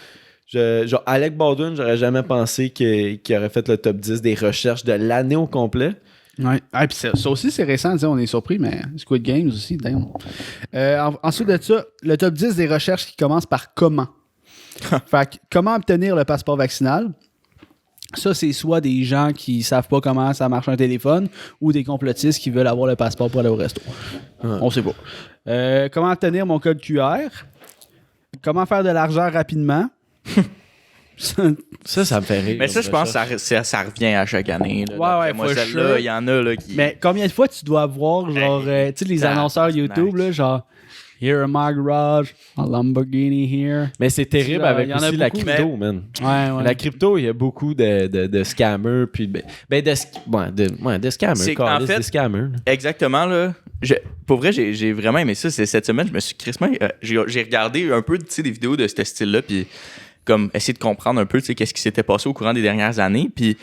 Genre, Alec Baldwin, j'aurais jamais pensé qu'il aurait fait le top 10 des recherches de l'année au complet. Ouais. Ah, puis ça aussi, c'est récent, on est surpris, mais Squid Games aussi, damn. Ensuite de ça, le top 10 des recherches qui commencent par comment. Fait que, comment obtenir le passeport vaccinal? Ça, c'est soit des gens qui savent pas comment ça marche un téléphone ou des complotistes qui veulent avoir le passeport pour aller au resto. On sait pas. Comment obtenir mon code QR? Comment faire de l'argent rapidement? Ça me fait rire. Mais ça, je pense que ça revient à chaque année. Là, Ouais, d'après moi, for celle-là, sure. il y en a là, qui. Mais combien de fois tu dois voir, genre, tu sais, les annonceurs YouTube, là, genre, here in my garage, a Lamborghini here. Mais c'est terrible Là, avec il y en a aussi la beaucoup, crypto, man. Ouais. La crypto, il y a beaucoup de scammers, puis de scammers. C'est qu'en fait- des scammers. là. Exactement, là. Pour vrai, j'ai vraiment aimé ça. Cette semaine, je me suis crissement. J'ai regardé un peu des vidéos de ce style-là, puis comme essayer de comprendre un peu qu'est-ce qui s'était passé au courant des dernières années. Puis, tu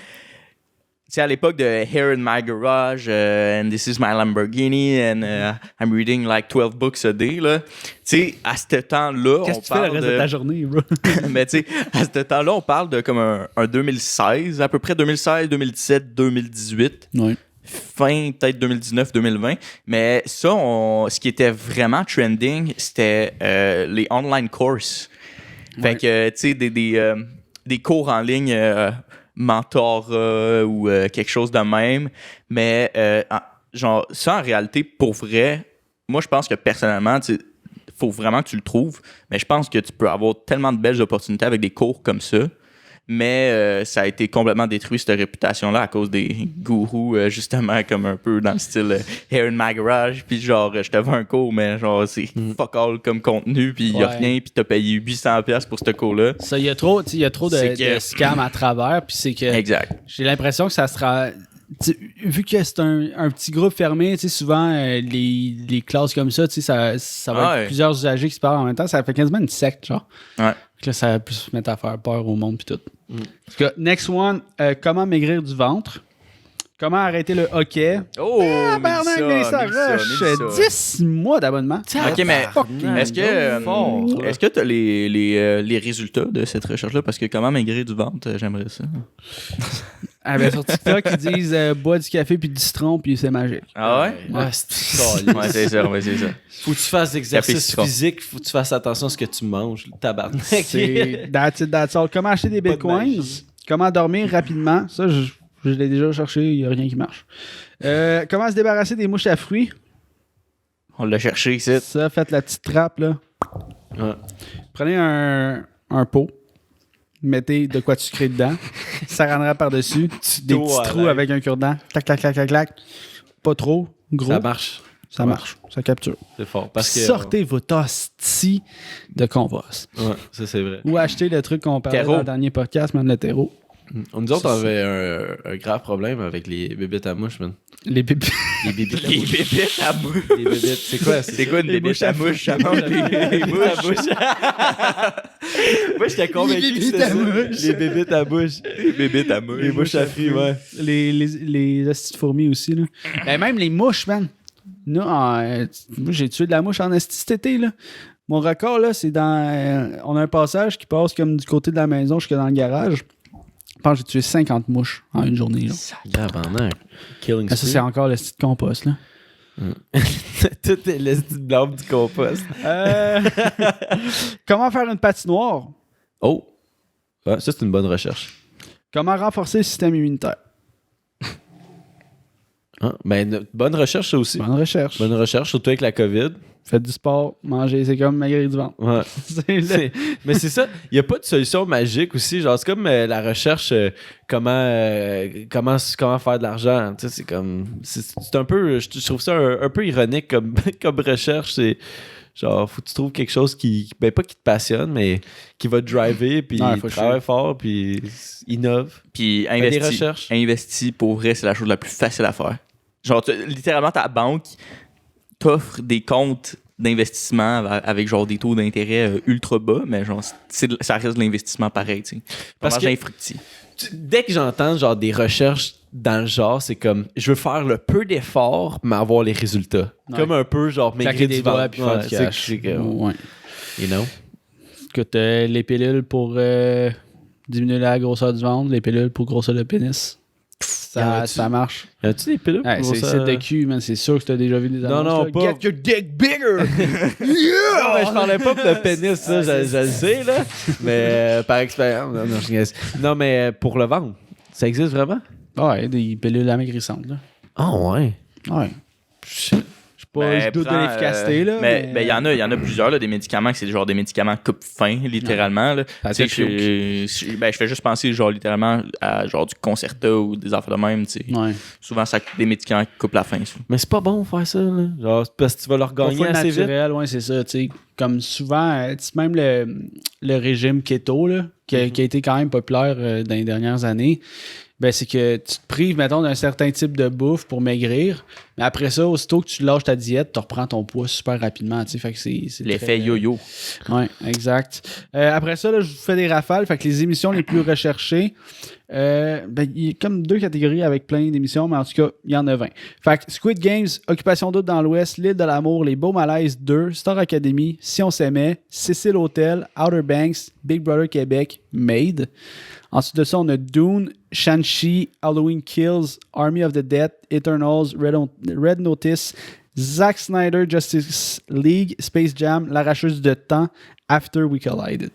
sais, à l'époque de Here in my garage, and this is my Lamborghini, and I'm reading like 12 books a day, là. Tu sais, à ce temps-là, Qu'est-ce on que tu fais le parle reste de ta journée, bro? Mais tu sais, à ce temps-là, on parle de comme un 2016, à peu près 2016, 2017, 2018. Ouais. Fin peut-être 2019-2020. Mais ça, ce qui était vraiment trending, c'était les online courses. Fait que, tu sais, des cours en ligne, mentorat ou quelque chose de même. Mais, genre, ça, en réalité, pour vrai, moi, je pense que personnellement, tu sais, faut vraiment que tu le trouves. Mais je pense que tu peux avoir tellement de belles opportunités avec des cours comme ça. Mais ça a été complètement détruit, cette réputation-là, à cause des gourous, justement, comme un peu dans le style Here in my garage. Puis genre, je te vends un cours, mais genre, c'est fuck all comme contenu. Puis il y a Ouais. rien. Puis t'as payé 800$ pour ce cours-là. Ça, il y a trop C'est que- de scams à travers, puis c'est que Exact. j'ai l'impression que ça sera... Vu que c'est un petit groupe fermé, tu sais, souvent, les classes comme ça, tu sais, ça va Ouais. être plusieurs usagers qui se parlent en même temps. Ça fait quasiment une secte, genre. Ouais. Fait que là, ça va plus se mettre à faire peur au monde, puis tout. En tout cas, next one, comment maigrir du ventre? Comment arrêter le hockey? Oh, Tabarnak, Mélissa Roche, 10 mois d'abonnement. Ok, mais est-ce que fort, là. est-ce que tu as les résultats de cette recherche-là? Parce que comment maigrir du ventre, j'aimerais ça. Ah ben sur TikTok, ils disent bois du café puis du citron puis c'est magique. Ah ouais? Ouais, Ouais, c'est ça, ouais, c'est ça. Faut que tu fasses Café l'exercice citron. physique, faut que tu fasses attention à ce que tu manges, le tabarnak. C'est that's it, that's all. Comment acheter des Pas de bitcoins? magie. Comment dormir rapidement? Ça, je l'ai déjà cherché, il n'y a rien qui marche. Comment se débarrasser des mouches à fruits? On l'a cherché ici. Ça, faites la petite trappe, là. Ouais. Prenez un pot, mettez de quoi sucrer dedans, ça rendra par-dessus, des d'eau petits à trous l'air. avec un cure-dent, clac, clac, clac, clac, clac. Pas trop, gros, Ça marche. ça marche, ça capture. C'est fort. Parce que, Sortez votre hostie de compost. Ouais, ça c'est vrai. Ou achetez le truc qu'on parlait Terreau. dans le dernier podcast, même le terreau. Nous autres, on avait un grave problème avec les bébites à mouches, man. Les bébés. Les bébites à Les mouches. bébites à mouche. Les bébites, c'est quoi? C'est quoi une Les bébite mouches à à mouche? Ça Les mange les bébites à mouche. Moi, j'étais convaincu Les que bébites c'était à ça. mouches. Les bébites à mouche. Les bébites à mouche. Les mouches à fruits, ouais. Les hosties de fourmis aussi, là. Ben, même les mouches, man. Nous, moi, j'ai tué de la mouche en esti cet été, là. Mon record, là, c'est dans... on a un passage qui passe comme du côté de la maison jusque dans le garage. Je pense que j'ai tué 50 mouches en une journée, là. Tabarnak. Killing Ah, ça, c'est encore le style de compost, là. Tout est le style blanc du compost. Comment faire une patinoire? Oh! Ouais, ça, c'est une bonne recherche. Comment renforcer le système immunitaire? Ah, ben, bonne recherche, ça aussi. Bonne recherche. Bonne recherche, surtout avec la COVID. Faites du sport, mangez, c'est comme maigrir du ventre. Ouais. C'est le- Mais c'est ça, il n'y a pas de solution magique aussi. Genre, c'est comme la recherche, comment faire de l'argent. Tu sais, c'est comme. C'est un peu. Je trouve ça un peu ironique comme, comme recherche. C'est genre, faut que tu trouves quelque chose qui. Ben, pas qui te passionne, mais qui va te driver, puis Ouais, faut travaille fort, puis innove. Puis Fais des recherches. investi pour vrai, c'est la chose la plus facile à faire. Genre, littéralement, ta banque t'offre des comptes d'investissement avec genre des taux d'intérêt ultra bas, mais genre, ça reste de l'investissement pareil, tu sais. Parce Parce que- que fructier. Dès que j'entends genre des recherches dans le genre, c'est comme je veux faire le peu d'efforts, mais avoir les résultats. Ouais. Comme un peu genre Claquer maigrir des du doigts ventre. puis faire du c'est- cash. c'est que- Ouais. You know? Écoute, les pilules pour diminuer la grosseur du ventre, les pilules pour grossir le pénis. Y en Ça, a-tu? ça marche. As-tu des pilules? Ouais, pour c'est ça? site de cul, man. C'est sûr que tu as déjà vu des annonces. non, là. pas- Get your dick bigger! Non, mais je parlais pas de pénis, ça, je le sais, là. Mais par expérience. Non, je niaise. Non, mais pour le ventre, ça existe vraiment? Ouais, des pilules amaigrissantes, là. Ah, ouais. Ouais. Je doute de prends, l'efficacité, là. Mais il y en a plusieurs, là, des médicaments que c'est genre des médicaments coupe-fin, littéralement. Là. Ça Tu sais, fait je fais juste penser genre littéralement à genre du Concerta ou des affaires de même. Tu sais. Ouais. Souvent, ça des médicaments qui coupent la faim. ça. Mais c'est pas bon de faire ça, là. Genre, c'est parce que tu vas leur Pas gagner full assez vite. naturel, ouais, c'est ça. Tu sais, comme souvent, tu sais, même le régime keto, là, qui a été quand même populaire dans les dernières années, ben, c'est que tu te prives, mettons, d'un certain type de bouffe pour maigrir, mais après ça, aussitôt que tu lâches ta diète, tu reprends ton poids super rapidement. Tu sais, fait que c'est L'effet très- yo-yo. Oui, exact. Après ça, là, je vous fais des rafales. Fait que les émissions les plus recherchées, ben, il y a comme 2 catégories avec plein d'émissions, mais en tout cas, il y en a 20. Fait que Squid Games, Occupation Double dans l'Ouest, L'île de l'amour, Les Beaux Malaises 2, Star Academy, Si on s'aimait, Cécile Hotel, Outer Banks, Big Brother Québec, Made. Ensuite de ça, on a Dune, Shang-Chi, Halloween Kills, Army of the Dead, Eternals, Red Notice, Zack Snyder, Justice League, Space Jam, L'arracheuse de temps, After We Collided.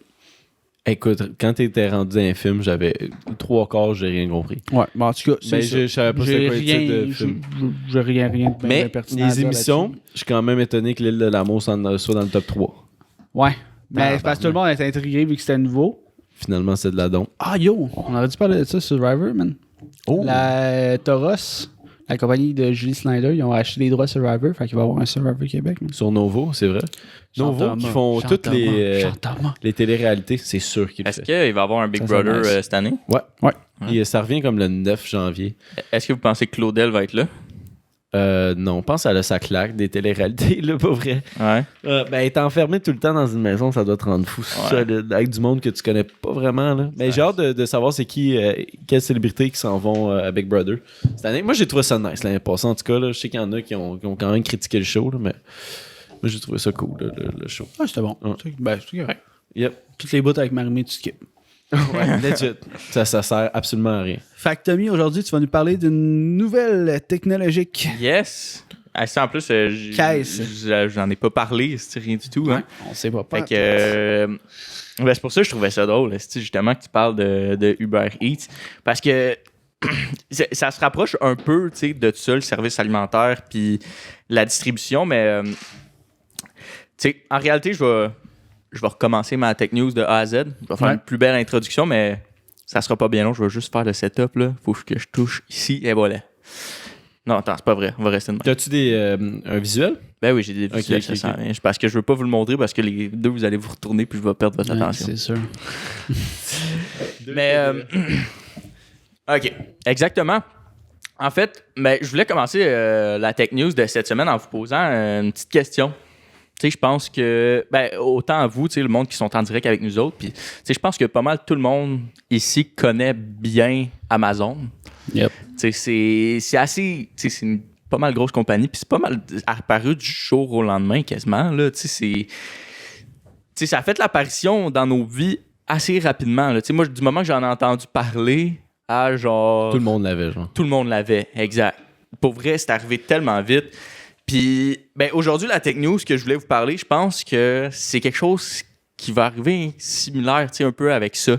Écoute, quand t'étais rendu dans un film, j'avais 3/4, j'ai rien compris. Ouais, mais en tout cas, Ben, je savais pas c'était quoi le titre de j'ai film. j'ai rien de bien Mais pertinent à les dire émissions, là-dessus. je suis quand même étonné que l'île de l'amour soit dans le top 3. Ouais. Mais c'est parce que tout le monde était intrigué vu que c'était nouveau. Finalement, c'est de la don. Ah yo, on aurait dû parler de ça, Survivor, man. Oh! La Toros, la compagnie de Julie Snyder, ils ont acheté les droits Survivor, fait qu'il va y avoir un Survivor Québec, man. Sur Novo, c'est vrai. Novo Jean-Thomas, qui font toutes les Jean-Thomas. téléréalités, c'est sûr qu'ils le Est-ce font. qu'il va y avoir un Big Ça serait Brother nice. cette année? Ouais. Et ça revient comme le 9 janvier. Est-ce que vous pensez que Claudel va être là? Non, on pense à la claque des téléréalités, là, pas vrai. Ouais. Ben, être enfermé tout le temps dans une maison, ça doit te rendre fou. Ouais. Ça, là, avec du monde que tu connais pas vraiment. Là. Mais j'ai hâte de savoir c'est qui, quelles célébrités qui s'en vont à Big Brother cette année. Moi, j'ai trouvé ça nice l'année passée. En tout cas, là, je sais qu'il y en a qui ont quand même critiqué le show, là, mais moi, j'ai trouvé ça cool, le show. Ah, c'était bon. Ouais. Ben, c'est correct. Yep. Toutes les bouts avec Marimé, tu skips. Ouais, legit. Ça sert absolument à rien. Fait que Tommy, aujourd'hui, tu vas nous parler d'une nouvelle technologique. Yes! Ah, ça, en plus, Qu'est-ce? j'en ai pas parlé, c'est rien du tout. Hein? On sait pas. Fait que, ben, c'est pour ça que je trouvais ça drôle, justement, que tu parles de Uber Eats. Parce que ça se rapproche un peu de tout ça, le service alimentaire puis la distribution, mais en réalité, je vais recommencer ma tech news de A à Z. Je vais faire une plus belle introduction, mais ça sera pas bien long. Je vais juste faire le setup. Il faut que je touche ici et voilà. Non, attends, c'est pas vrai. On va rester de même. As-tu un visuel? Ben oui, j'ai des visuels, Ok. ça sent bien. Parce que je veux pas vous le montrer parce que les deux, vous allez vous retourner puis je vais perdre votre attention. C'est sûr. Mais, OK, exactement. En fait, je voulais commencer la tech news de cette semaine en vous posant une petite question. Tu sais, je pense que, autant à vous, tu sais, le monde qui sont en direct avec nous autres, puis, tu sais, je pense que pas mal tout le monde ici connaît bien Amazon. Yep. Tu sais, c'est assez, tu sais, c'est une pas mal grosse compagnie, puis c'est pas mal apparu du jour au lendemain quasiment, là, tu sais, ça a fait l'apparition dans nos vies assez rapidement, là. Tu sais, moi, du moment que j'en ai entendu parler, à genre... Tout le monde l'avait, genre. Tout le monde l'avait, exact. Pour vrai, c'est arrivé tellement vite. Puis, aujourd'hui, la tech news que je voulais vous parler, je pense que c'est quelque chose qui va arriver similaire, tu sais, un peu avec ça.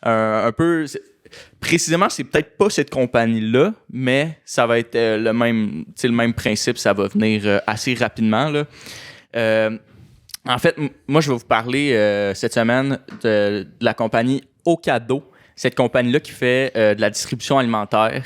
Un peu... Précisément, c'est peut-être pas cette compagnie-là, mais ça va être le même principe, ça va venir assez rapidement, là. En fait, moi, je vais vous parler cette semaine de la compagnie Ocado. Cette compagnie-là qui fait de la distribution alimentaire.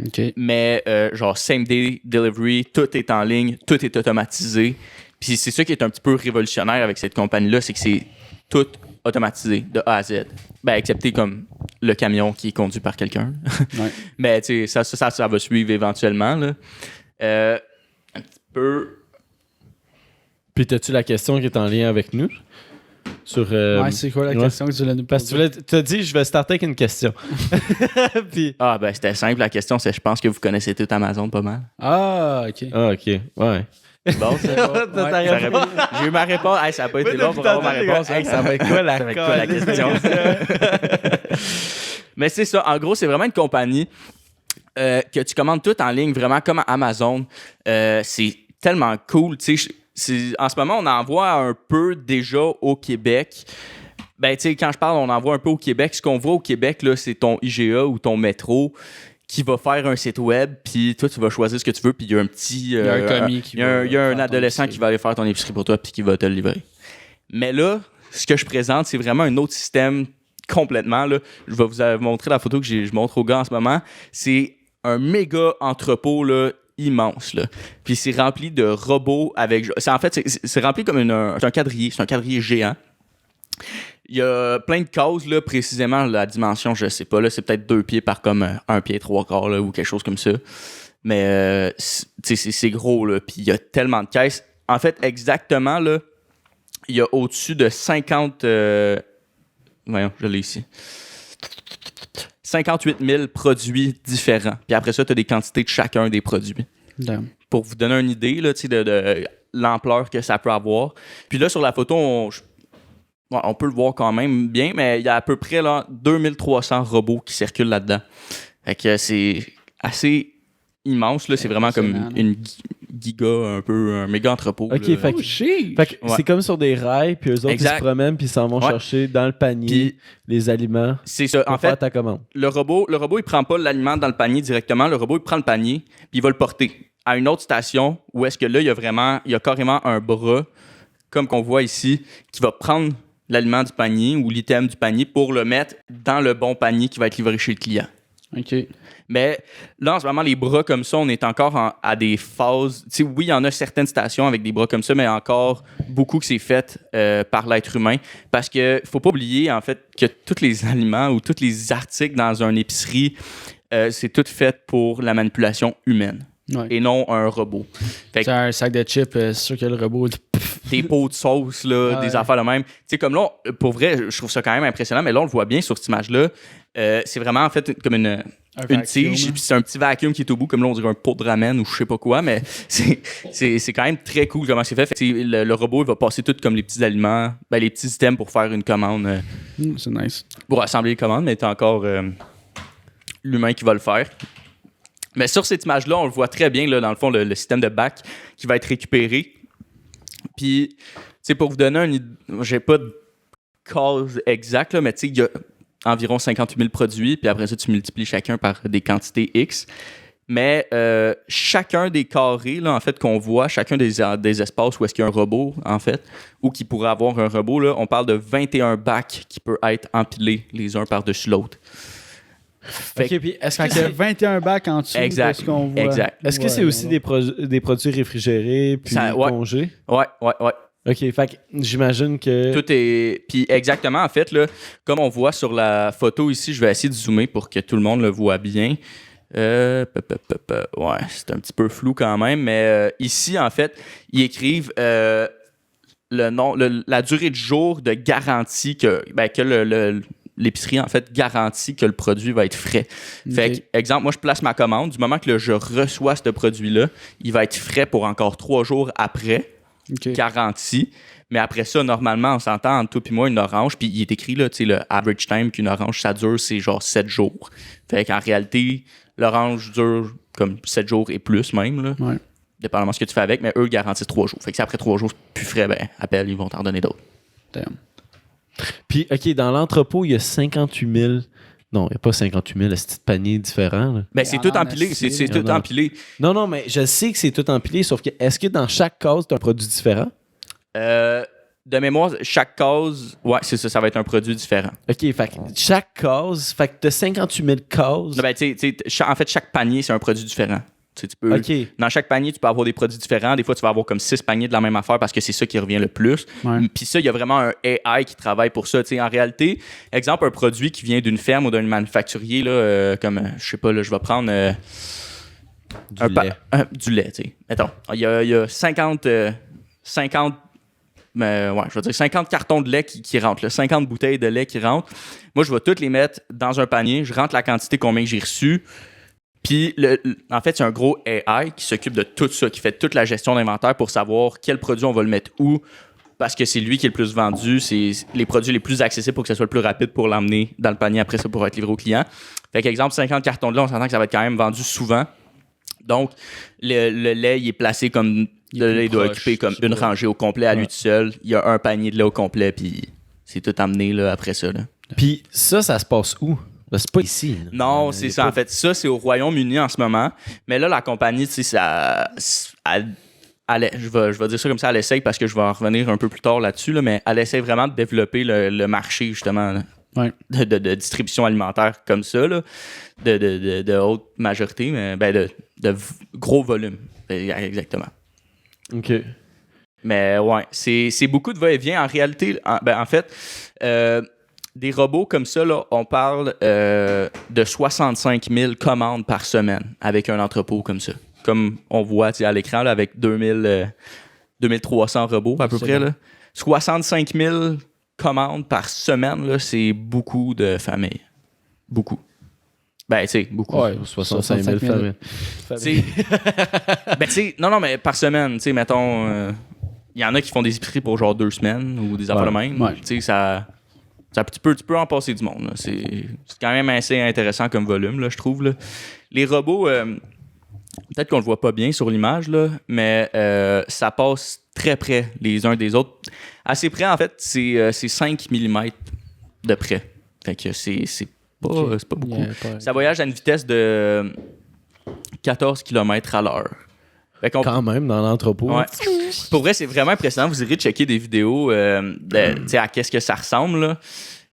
OK. Mais genre same day delivery, tout est en ligne, tout est automatisé. Puis c'est ça qui est un petit peu révolutionnaire avec cette compagnie-là, c'est que c'est tout automatisé de A à Z. Excepté comme le camion qui est conduit par quelqu'un. Ouais. Mais tu sais, ça va suivre éventuellement, là. Un petit peu... Puis t'as-tu la question qui est en lien avec nous? Sur, c'est quoi la question que tu voulais nous Parce poser? que tu as dit, je vais starter avec une question. Puis... Ah, c'était simple, la question, c'est je pense que vous connaissez tout Amazon pas mal. Ah, OK. Ah, OK. Ouais. Bon, c'est bon. T'as ta Ça réponse. J'ai eu ma réponse. Hey, ça n'a pas été long pour avoir ma réponse. Hey, ça va être quoi la, question? Mais c'est ça. En gros, c'est vraiment une compagnie que tu commandes tout en ligne, vraiment comme Amazon. C'est tellement cool. Tu sais, en ce moment, on en voit un peu déjà au Québec. Tu sais, quand je parle, on en voit un peu au Québec. Ce qu'on voit au Québec, là, c'est ton IGA ou ton métro qui va faire un site web, puis toi, tu vas choisir ce que tu veux, puis il y a un petit... Il y a un commis qui il y a un faire adolescent ton qui va aller faire ton épicerie pour toi, puis qui va te le livrer. Mais là, ce que je présente, c'est vraiment un autre système complètement. Là. Je vais vous montrer la photo que je montre aux gars en ce moment. C'est un méga entrepôt là, immense. Là. Puis c'est rempli de robots avec... C'est rempli comme c'est un quadrillé géant. Il y a plein de cases, là, précisément, la dimension, je sais pas, là, c'est peut-être 2 pieds par comme 1 pied 3/4, là, ou quelque chose comme ça. Mais, c'est gros, là, puis il y a tellement de caisses. En fait, exactement, là, il y a au-dessus de 50... Voyons, je l'ai ici. 58 000 produits différents. Puis après ça, tu as des quantités de chacun des produits. Damn. Pour vous donner une idée, là, de l'ampleur que ça peut avoir. Puis là, sur la photo, on peut le voir quand même bien, mais il y a à peu près là, 2300 robots qui circulent là-dedans. Fait que c'est assez immense. Là. C'est vraiment comme une giga, un méga entrepôt. OK, là. fait que Ouais. c'est comme sur des rails, puis eux autres, Exact. ils se promènent, puis ils s'en vont Ouais. chercher dans le panier Puis, les aliments c'est ça. pour En faire fait, ta commande. le robot, il prend pas l'aliment dans le panier directement. Le robot, il prend le panier, puis il va le porter à une autre station où est-ce que là, il y a carrément un bras, comme qu'on voit ici, qui va prendre l'aliment du panier ou l'item du panier pour le mettre dans le bon panier qui va être livré chez le client. OK. Mais là, en ce moment, les bras comme ça, on est encore à des phases... Tu sais, oui, il y en a certaines stations avec des bras comme ça, mais encore beaucoup que c'est fait par l'être humain. Parce qu'il ne faut pas oublier, en fait, que tous les aliments ou tous les articles dans une épicerie, c'est tout fait pour la manipulation humaine Ouais. et non un robot. Fait C'est un sac de chips, c'est sûr que le robot... des pots de sauce, là, des affaires de même. Tu sais, comme là, pour vrai, je trouve ça quand même impressionnant, mais là, on le voit bien sur cette image-là. C'est vraiment, en fait, comme une tige, puis c'est un petit vacuum qui est au bout, comme là, on dirait un pot de ramen ou je sais pas quoi, mais c'est quand même très cool comment c'est fait. Fait que le robot, il va passer tout comme les petits aliments, les petits items pour faire une commande. C'est nice. Pour assembler les commandes, mais t'as encore l'humain qui va le faire. Mais sur cette image-là, on le voit très bien, là, dans le fond, le système de bac qui va être récupéré. Puis, pour vous donner une idée, j'ai pas de cause exacte, là, mais il y a environ 58 000 produits, puis après ça, tu multiplies chacun par des quantités X. Mais chacun des carrés, là, en fait, qu'on voit, chacun des espaces où est-ce qu'il y a un robot, en fait, ou qui pourrait avoir un robot, là, on parle de 21 bacs qui peuvent être empilés les uns par-dessus l'autre. OK, puis est-ce Fait que qu'il y a c'est... 21 bacs en dessous de ce qu'on voit. Exact. Est-ce que c'est aussi des produits réfrigérés puis Ouais. congés? Ouais. OK, fait que j'imagine que... Tout est... Puis exactement, en fait, là, comme on voit sur la photo ici, je vais essayer de zoomer pour que tout le monde le voit bien. Ouais, c'est un petit peu flou quand même, mais ici, en fait, ils écrivent la durée de jour de garantie que l'épicerie, en fait, garantit que le produit va être frais. Fait que, exemple, moi, je place ma commande. Du moment que je reçois ce produit-là, il va être frais pour encore 3 jours après, garanti. Mais après ça, normalement, on s'entend entre toi et moi une orange, puis il est écrit, là, tu sais, le average time qu'une orange, ça dure, c'est genre 7 jours. Fait qu'en réalité, l'orange dure comme 7 jours et plus même, là. Ouais. Dépendamment de ce que tu fais avec, mais eux garantissent 3 jours. Fait que si après 3 jours, c'est plus frais, appelle, ils vont t'en donner d'autres. Damn. Puis, OK, dans l'entrepôt, il y a 58 000... Non, il n'y a pas 58 000 petits paniers différents. Là. Ben, c'est tout empilé. C'est tout empilé. Non, mais je sais que c'est tout empilé, sauf que est-ce que dans chaque case, tu as un produit différent? De mémoire, chaque case, ouais, c'est ça, ça va être un produit différent. OK, fait que chaque case, fait que tu as 58 000 cases. Non, ben, en fait, chaque panier, c'est un produit différent. Tu peux, OK. Dans chaque panier, tu peux avoir des produits différents. Des fois, tu vas avoir comme 6 paniers de la même affaire parce que c'est ça qui revient le plus. Ouais. Puis ça, il y a vraiment un AI qui travaille pour ça. En réalité, exemple, un produit qui vient d'une ferme ou d'un manufacturier, là, comme, je sais pas, là, je vais prendre du lait. Mettons, il y a 50 cartons de lait qui rentrent, là, 50 bouteilles de lait qui rentrent. Moi, je vais toutes les mettre dans un panier. Je rentre la quantité combien que j'ai reçu. Puis, en fait, c'est un gros AI qui s'occupe de tout ça, qui fait toute la gestion d'inventaire pour savoir quel produit on va le mettre où, parce que c'est lui qui est le plus vendu, c'est les produits les plus accessibles pour que ça soit le plus rapide pour l'emmener dans le panier après ça pour être livré au client. Fait qu'exemple, 50 cartons de lait, on s'entend que ça va être quand même vendu souvent. Donc, le lait, il est placé comme... Le lait doit occuper comme une rangée au complet à lui tout seul. Il y a un panier de lait au complet, puis c'est tout amené là, après ça. Là. Puis ça se passe où? Ben, c'est pas ici. Là. Non, c'est ça. En fait, ça, c'est au Royaume-Uni en ce moment. Mais là, la compagnie, tu sais, je vais dire ça comme ça, elle essaye, parce que je vais en revenir un peu plus tard là-dessus, là, mais elle essaie vraiment de développer le marché, justement, là, de distribution alimentaire comme ça, là, de haute majorité, mais de gros volume. Exactement. OK. Mais ouais, c'est beaucoup de va-et-vient. En réalité, en fait, des robots comme ça, là, on parle de 65 000 commandes par semaine avec un entrepôt comme ça. Comme on voit à l'écran là, avec 2300 robots à peu près. Là. 65 000 commandes par semaine, là, c'est beaucoup de familles. Beaucoup. Ben, tu sais, beaucoup. Ouais, 65 000 familles. Ben, tu sais, non, mais par semaine, tu sais, mettons, il y en a qui font des épiceries pour genre 2 semaines ou des affaires de même. Ouais. Tu sais, tu peux en passer du monde. Là. C'est quand même assez intéressant comme volume, là, je trouve. Là. Les robots, peut-être qu'on le voit pas bien sur l'image, là, mais ça passe très près les uns des autres. Assez près, en fait, c'est 5 mm de près. Fait que c'est pas beaucoup. Ça voyage à une vitesse de 14 km à l'heure. Quand même, dans l'entrepôt. Ouais. Pour vrai, c'est vraiment impressionnant. Vous irez checker des vidéos à qu'est-ce que ça ressemble.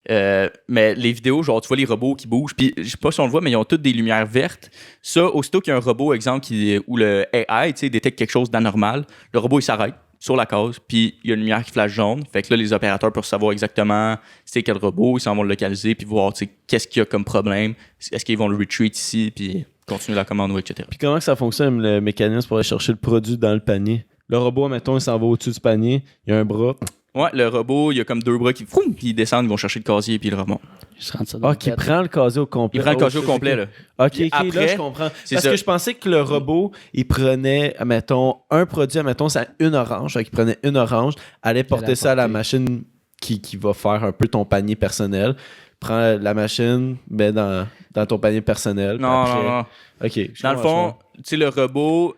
Là. Mais les vidéos, genre, tu vois les robots qui bougent, puis je sais pas si on le voit, mais ils ont toutes des lumières vertes. Ça, aussitôt qu'il y a un robot, exemple, où le AI détecte quelque chose d'anormal, le robot, il s'arrête sur la case, puis il y a une lumière qui flash jaune. Fait que là, les opérateurs peuvent savoir exactement c'est quel robot, ils s'en vont le localiser, puis voir qu'est-ce qu'il y a comme problème. Est-ce qu'ils vont le retreat ici, puis continuer la commande, etc. Puis comment que ça fonctionne, le mécanisme pour aller chercher le produit dans le panier? Le robot, mettons, il s'en va au-dessus du panier, il y a un bras, Ouais, le robot, il y a comme 2 bras qui froum, puis ils descendent, ils vont chercher le casier puis ils le remontent. Je rentre ça dans Ah, la qui tête. prend le casier au complet. Il prend le casier au complet, là. OK, Puis OK, là, après, je comprends. c'est Parce ça. que je pensais que le robot, il prenait, admettons, un produit, admettons, c'est une orange. Fait qu'il prenait une orange, allait porter ça à la machine qui va faire un peu ton panier personnel. Prends la machine, mets dans ton panier personnel. Non, puis après- non, non. OK. je Dans le comprends, fond, tu sais, le robot,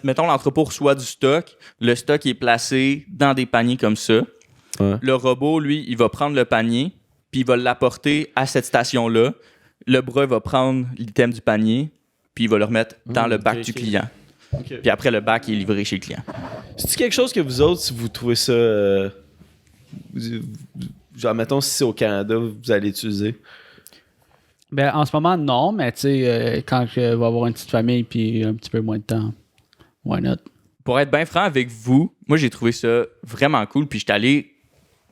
mettons, l'entrepôt reçoit du stock. Le stock est placé dans des paniers comme ça. Ouais. Le robot, lui, il va prendre le panier, puis il va l'apporter à cette station-là. Le bras va prendre l'item du panier, puis il va le remettre dans le bac ok, du ok. client. OK. Puis après, le bac est livré chez le client. C'est-tu quelque chose que vous autres, si vous trouvez ça... genre, mettons, si c'est au Canada, vous allez utiliser? Ben, en ce moment, non, mais tu sais, quand je vais avoir une petite famille puis un petit peu moins de temps, why not? Pour être bien franc avec vous, moi, j'ai trouvé ça vraiment cool, puis j'étais allé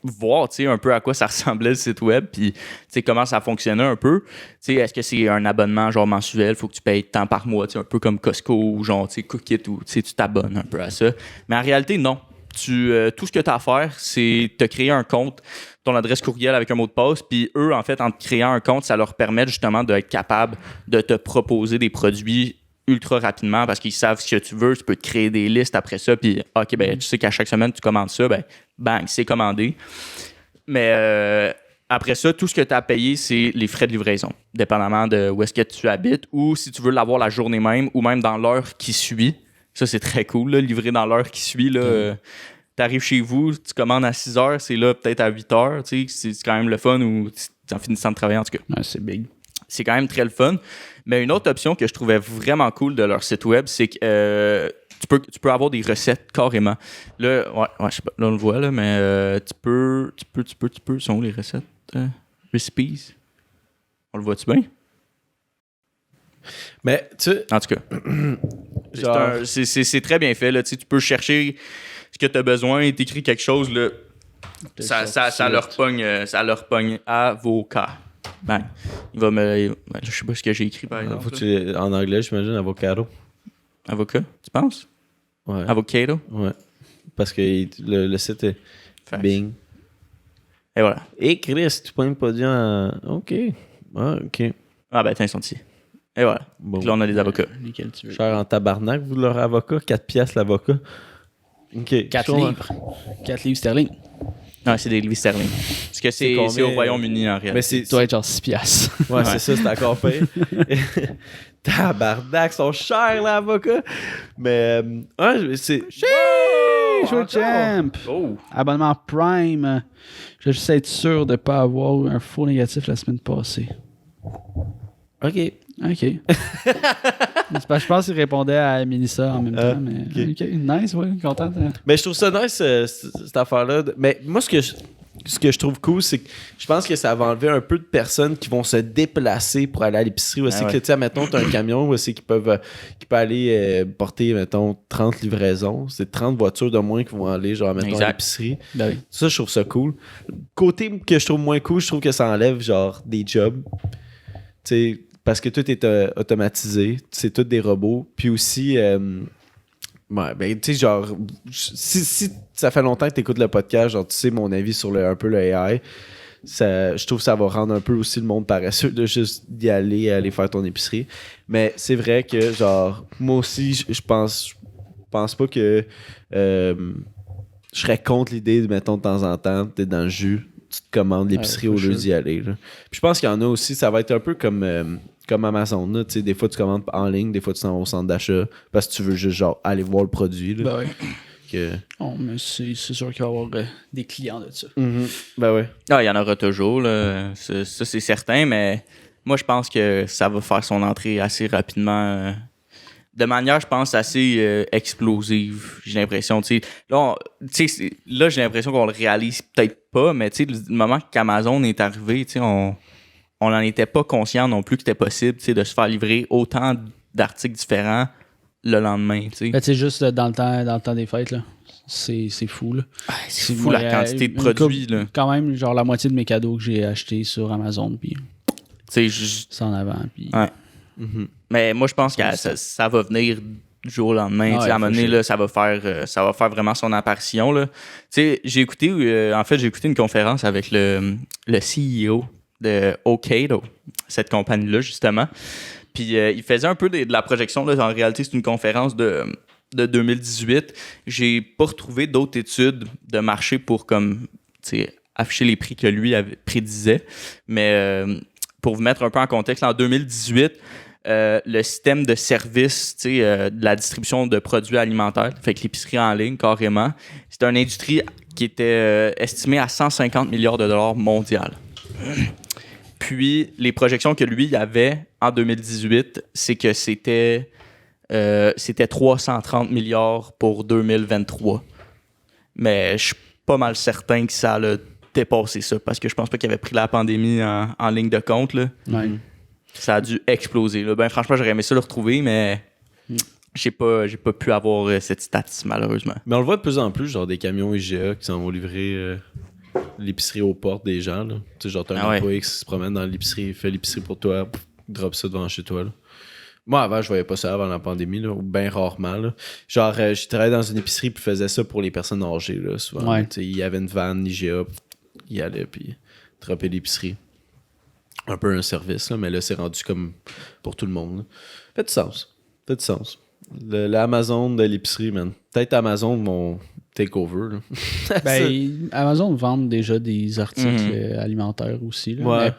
voir, tu sais, un peu à quoi ça ressemblait le site web, puis, tu sais, comment ça fonctionnait un peu. Tu sais, est-ce que c'est un abonnement, genre, mensuel, faut que tu payes tant par mois, tu sais, un peu comme Costco, ou genre, tu sais, Cookit, ou, tu sais, tu t'abonnes un peu à ça. Mais en réalité, non. Tout ce que tu as à faire, c'est te créer un compte, ton adresse courriel avec un mot de passe, puis eux, en fait, en te créant un compte, ça leur permet justement d'être capable de te proposer des produits ultra rapidement parce qu'ils savent ce que tu veux, tu peux te créer des listes après ça, puis OK, ben tu sais qu'à chaque semaine, tu commandes ça, ben bang, c'est commandé. Mais après ça, tout ce que tu as à payer, c'est les frais de livraison, dépendamment de où est-ce que tu habites ou si tu veux l'avoir la journée même ou même dans l'heure qui suit. Ça, c'est très cool, là, livrer dans l'heure qui suit. Tu arrives chez vous, tu commandes à 6 heures, c'est là peut-être à 8 heures. C'est quand même le fun ou en finissant de travailler, en tout cas. Ouais, c'est big. C'est quand même très le fun. Mais une autre option que je trouvais vraiment cool de leur site web, c'est que tu peux avoir des recettes carrément. Là, je sais pas, là on le voit, là, mais tu peux. Sont où les recettes? Recipes? On le voit-tu bien? Mais, tu sais, En tout cas, genre... c'est très bien fait. Là. Tu peux chercher ce que tu as besoin et t'écris quelque chose. Là, ça leur pogne avocat. Ben, il va me. Ben, je sais pas ce que j'ai écrit par exemple. Faut que tu... En anglais, j'imagine, avocado. Avocat, tu penses? Ouais. Avocado? Ouais. Parce que le site est Fait. Bing. Et voilà. Et Chris, tu pognes pas dire en... OK. Ah, OK. Ah ben, tiens, ils sont ici. Et voilà. Bon. Puis là, on a des avocats. Lesquels tu veux. Cher en tabarnak, vous, leur avocat. 4 piastres l'avocat. OK. 4 Je comprends. livres. 4 livres sterling. Non, c'est des livres sterling. Parce que c'est combien? au Royaume-Uni, en réalité. Mais c'est... Ça doit être genre 6 piastres. Ouais, c'est ça, c'est encore pire. Tabarnak, ils sont chers, l'avocat. Mais, ouais, c'est... Je veux champ! Oh! Abonnement Prime. Je vais juste être sûr de ne pas avoir un faux négatif la semaine passée. OK. OK. C'est parce que je pense qu'il répondait à Mélissa en même temps. Mais... OK. OK, nice, ouais, content. Mais je trouve ça nice, cette affaire-là. Mais moi, ce que je trouve cool, c'est que je pense que ça va enlever un peu de personnes qui vont se déplacer pour aller à l'épicerie. Aussi Ah ouais. que, tu sais, mettons, tu as un camion aussi qui peut aller porter, mettons, 30 livraisons. C'est 30 voitures de moins qui vont aller, genre, mettons, à Exact. l'épicerie. Ben oui. Ça, je trouve ça cool. Côté que je trouve moins cool, je trouve que ça enlève, genre, des jobs. Tu sais, parce que tout est automatisé. C'est tout des robots. Puis aussi... ouais, ben, tu sais, genre, si ça fait longtemps que tu écoutes le podcast, genre, tu sais mon avis sur un peu le AI, je trouve que ça va rendre un peu aussi le monde paresseux de juste d'y aller faire ton épicerie. Mais c'est vrai que, genre, moi aussi, je pense pas que je serais contre l'idée, mettons, de temps en temps, t'es dans le jus, tu te commandes l'épicerie Ouais, au for lieu sure. d'y aller. Là. Puis je pense qu'il y en a aussi, ça va être un peu comme Amazon, là, tu sais, des fois tu commandes en ligne, des fois tu t'en vas au centre d'achat parce que tu veux juste genre aller voir le produit. Là, Ben oui. que... Bon, mais c'est sûr qu'il va y avoir des clients de ça. Ben ouais. Ah, il y en aura toujours, là. Ça, c'est certain, mais moi, je pense que ça va faire son entrée assez rapidement. De manière, je pense, assez explosive, j'ai l'impression. Tu sais, là, j'ai l'impression qu'on le réalise peut-être pas, mais tu sais, le moment qu'Amazon est arrivé, tu sais, on n'en était pas conscient non plus que c'était possible, tu sais, de se faire livrer autant d'articles différents le lendemain, tu sais. Ben, tu sais, juste dans le temps des fêtes, là. C'est fou, là. C'est fou la quantité de une produits, couple- là. Quand même, genre la moitié de mes cadeaux que j'ai achetés sur Amazon, puis Tu sais, ça en avant, puis... Ouais. Mais moi, je pense que ça va venir du jour au lendemain. Ah Tu sais, ouais, à un moment donné, faut là, ça va faire vraiment son apparition. Là. Tu sais, j'ai écouté une conférence avec le CEO de Okado, cette compagnie-là, justement. Puis il faisait un peu de la projection. Là. En réalité, c'est une conférence de 2018. J'ai pas retrouvé d'autres études de marché pour comme, tu sais, afficher les prix que lui prédisait. Mais pour vous mettre un peu en contexte, en 2018, le système de service, de la distribution de produits alimentaires, fait que l'épicerie en ligne, carrément, c'était une industrie qui était estimée à 150 milliards de dollars mondial. Puis, les projections que lui avait en 2018, c'est que c'était 330 milliards pour 2023. Mais je suis pas mal certain que ça a dépassé ça, parce que je pense pas qu'il avait pris la pandémie en ligne de compte. Là. Ouais. Ça a dû exploser. Là. Ben, franchement, j'aurais aimé ça le retrouver, mais j'ai pas pu avoir cette stat, malheureusement. Mais on le voit de plus en plus, genre des camions IGA qui s'en vont livrer l'épicerie aux portes des gens. Là. Tu sais, genre, t'as un employé qui se promène dans l'épicerie, fait l'épicerie pour toi, drop ça devant chez toi. Là. Moi, avant, je voyais pas ça avant la pandémie, là, ou bien rarement. Là. Genre, je travaillais dans une épicerie puis faisais ça pour les personnes âgées, là, souvent. Ouais. Tu sais, il y avait une vanne IGA, il allait puis dropper l'épicerie. Un peu un service, là, mais là, c'est rendu comme pour tout le monde. Là. Fait du sens. L'Amazon de l'épicerie, man. Peut-être Amazon mon takeover. Là. Ben, Amazon vend déjà des articles alimentaires aussi. Là, Ouais. mais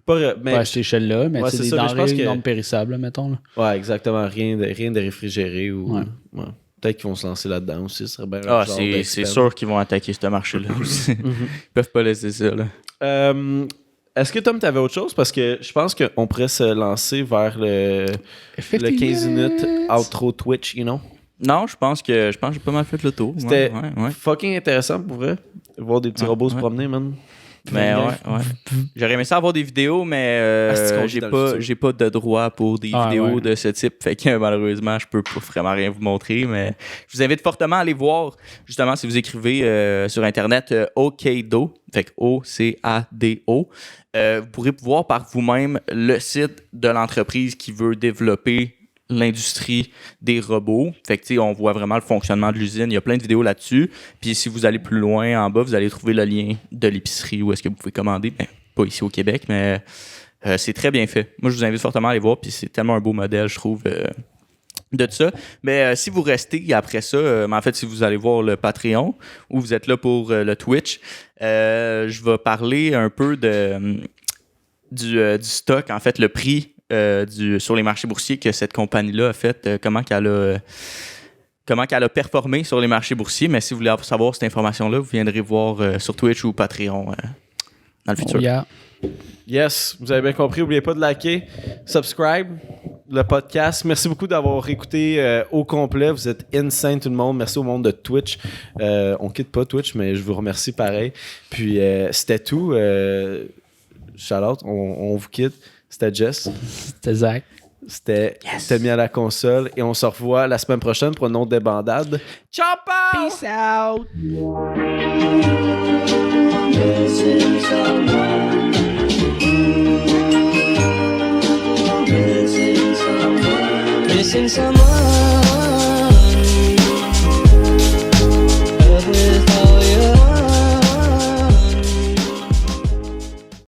pas mais à cette échelle-là, mais Ouais, c'est c'est des ça, mais je pense denrées que- non périssables, là, mettons. Là. ouais, exactement. Rien de réfrigéré ou. Ouais. Ouais. Peut-être qu'ils vont se lancer là-dedans aussi. Ce serait bien Ah, genre c'est d'expert. sûr qu'ils vont attaquer ce marché-là aussi. Ils peuvent pas laisser ça. Là. Est-ce que Tom, t'avais autre chose? Parce que je pense qu'on pourrait se lancer vers le 15 minutes outro Twitch, you know? Non, je pense que j'ai pas mal fait le tour. C'était Ouais. fucking intéressant pour vrai. Voir des petits Ouais, robots se ouais. promener, man. Mais ouais. J'aurais aimé ça avoir des vidéos, mais c'est qu'on vit dans le futur. j'ai pas de droit pour des vidéos ouais. de ce type. Fait que malheureusement, je peux pas vraiment rien vous montrer. Mais je vous invite fortement à aller voir, justement, si vous écrivez sur Internet Okado, fait que O-C-A-D-O, vous pourrez voir par vous-même le site de l'entreprise qui veut développer l'industrie des robots. Fait que, tu sais, on voit vraiment le fonctionnement de l'usine. Il y a plein de vidéos là-dessus. Puis si vous allez plus loin en bas, vous allez trouver le lien de l'épicerie où est-ce que vous pouvez commander. Ben, pas ici au Québec, mais c'est très bien fait. Moi, je vous invite fortement à aller voir. Puis c'est tellement un beau modèle, je trouve, de ça. Mais si vous restez après ça, mais en fait, si vous allez voir le Patreon ou vous êtes là pour le Twitch, je vais parler un peu du stock, en fait, le prix sur les marchés boursiers que cette compagnie-là a fait, comment qu'elle a performé sur les marchés boursiers. Mais si vous voulez savoir cette information-là, vous viendrez voir sur Twitch ou Patreon dans le futur. Oh, yeah. Yes, vous avez bien compris. N'oubliez pas de liker, subscribe le podcast. Merci beaucoup d'avoir écouté au complet. Vous êtes insane tout le monde. Merci au monde de Twitch. On quitte pas Twitch, mais je vous remercie pareil. Puis c'était tout. Shout-out, on vous quitte. C'était Jess. C'était Zach. C'était mis à la console. Et on se revoit la semaine prochaine pour une autre débandade. Ciao, pal! Peace out! Missing someone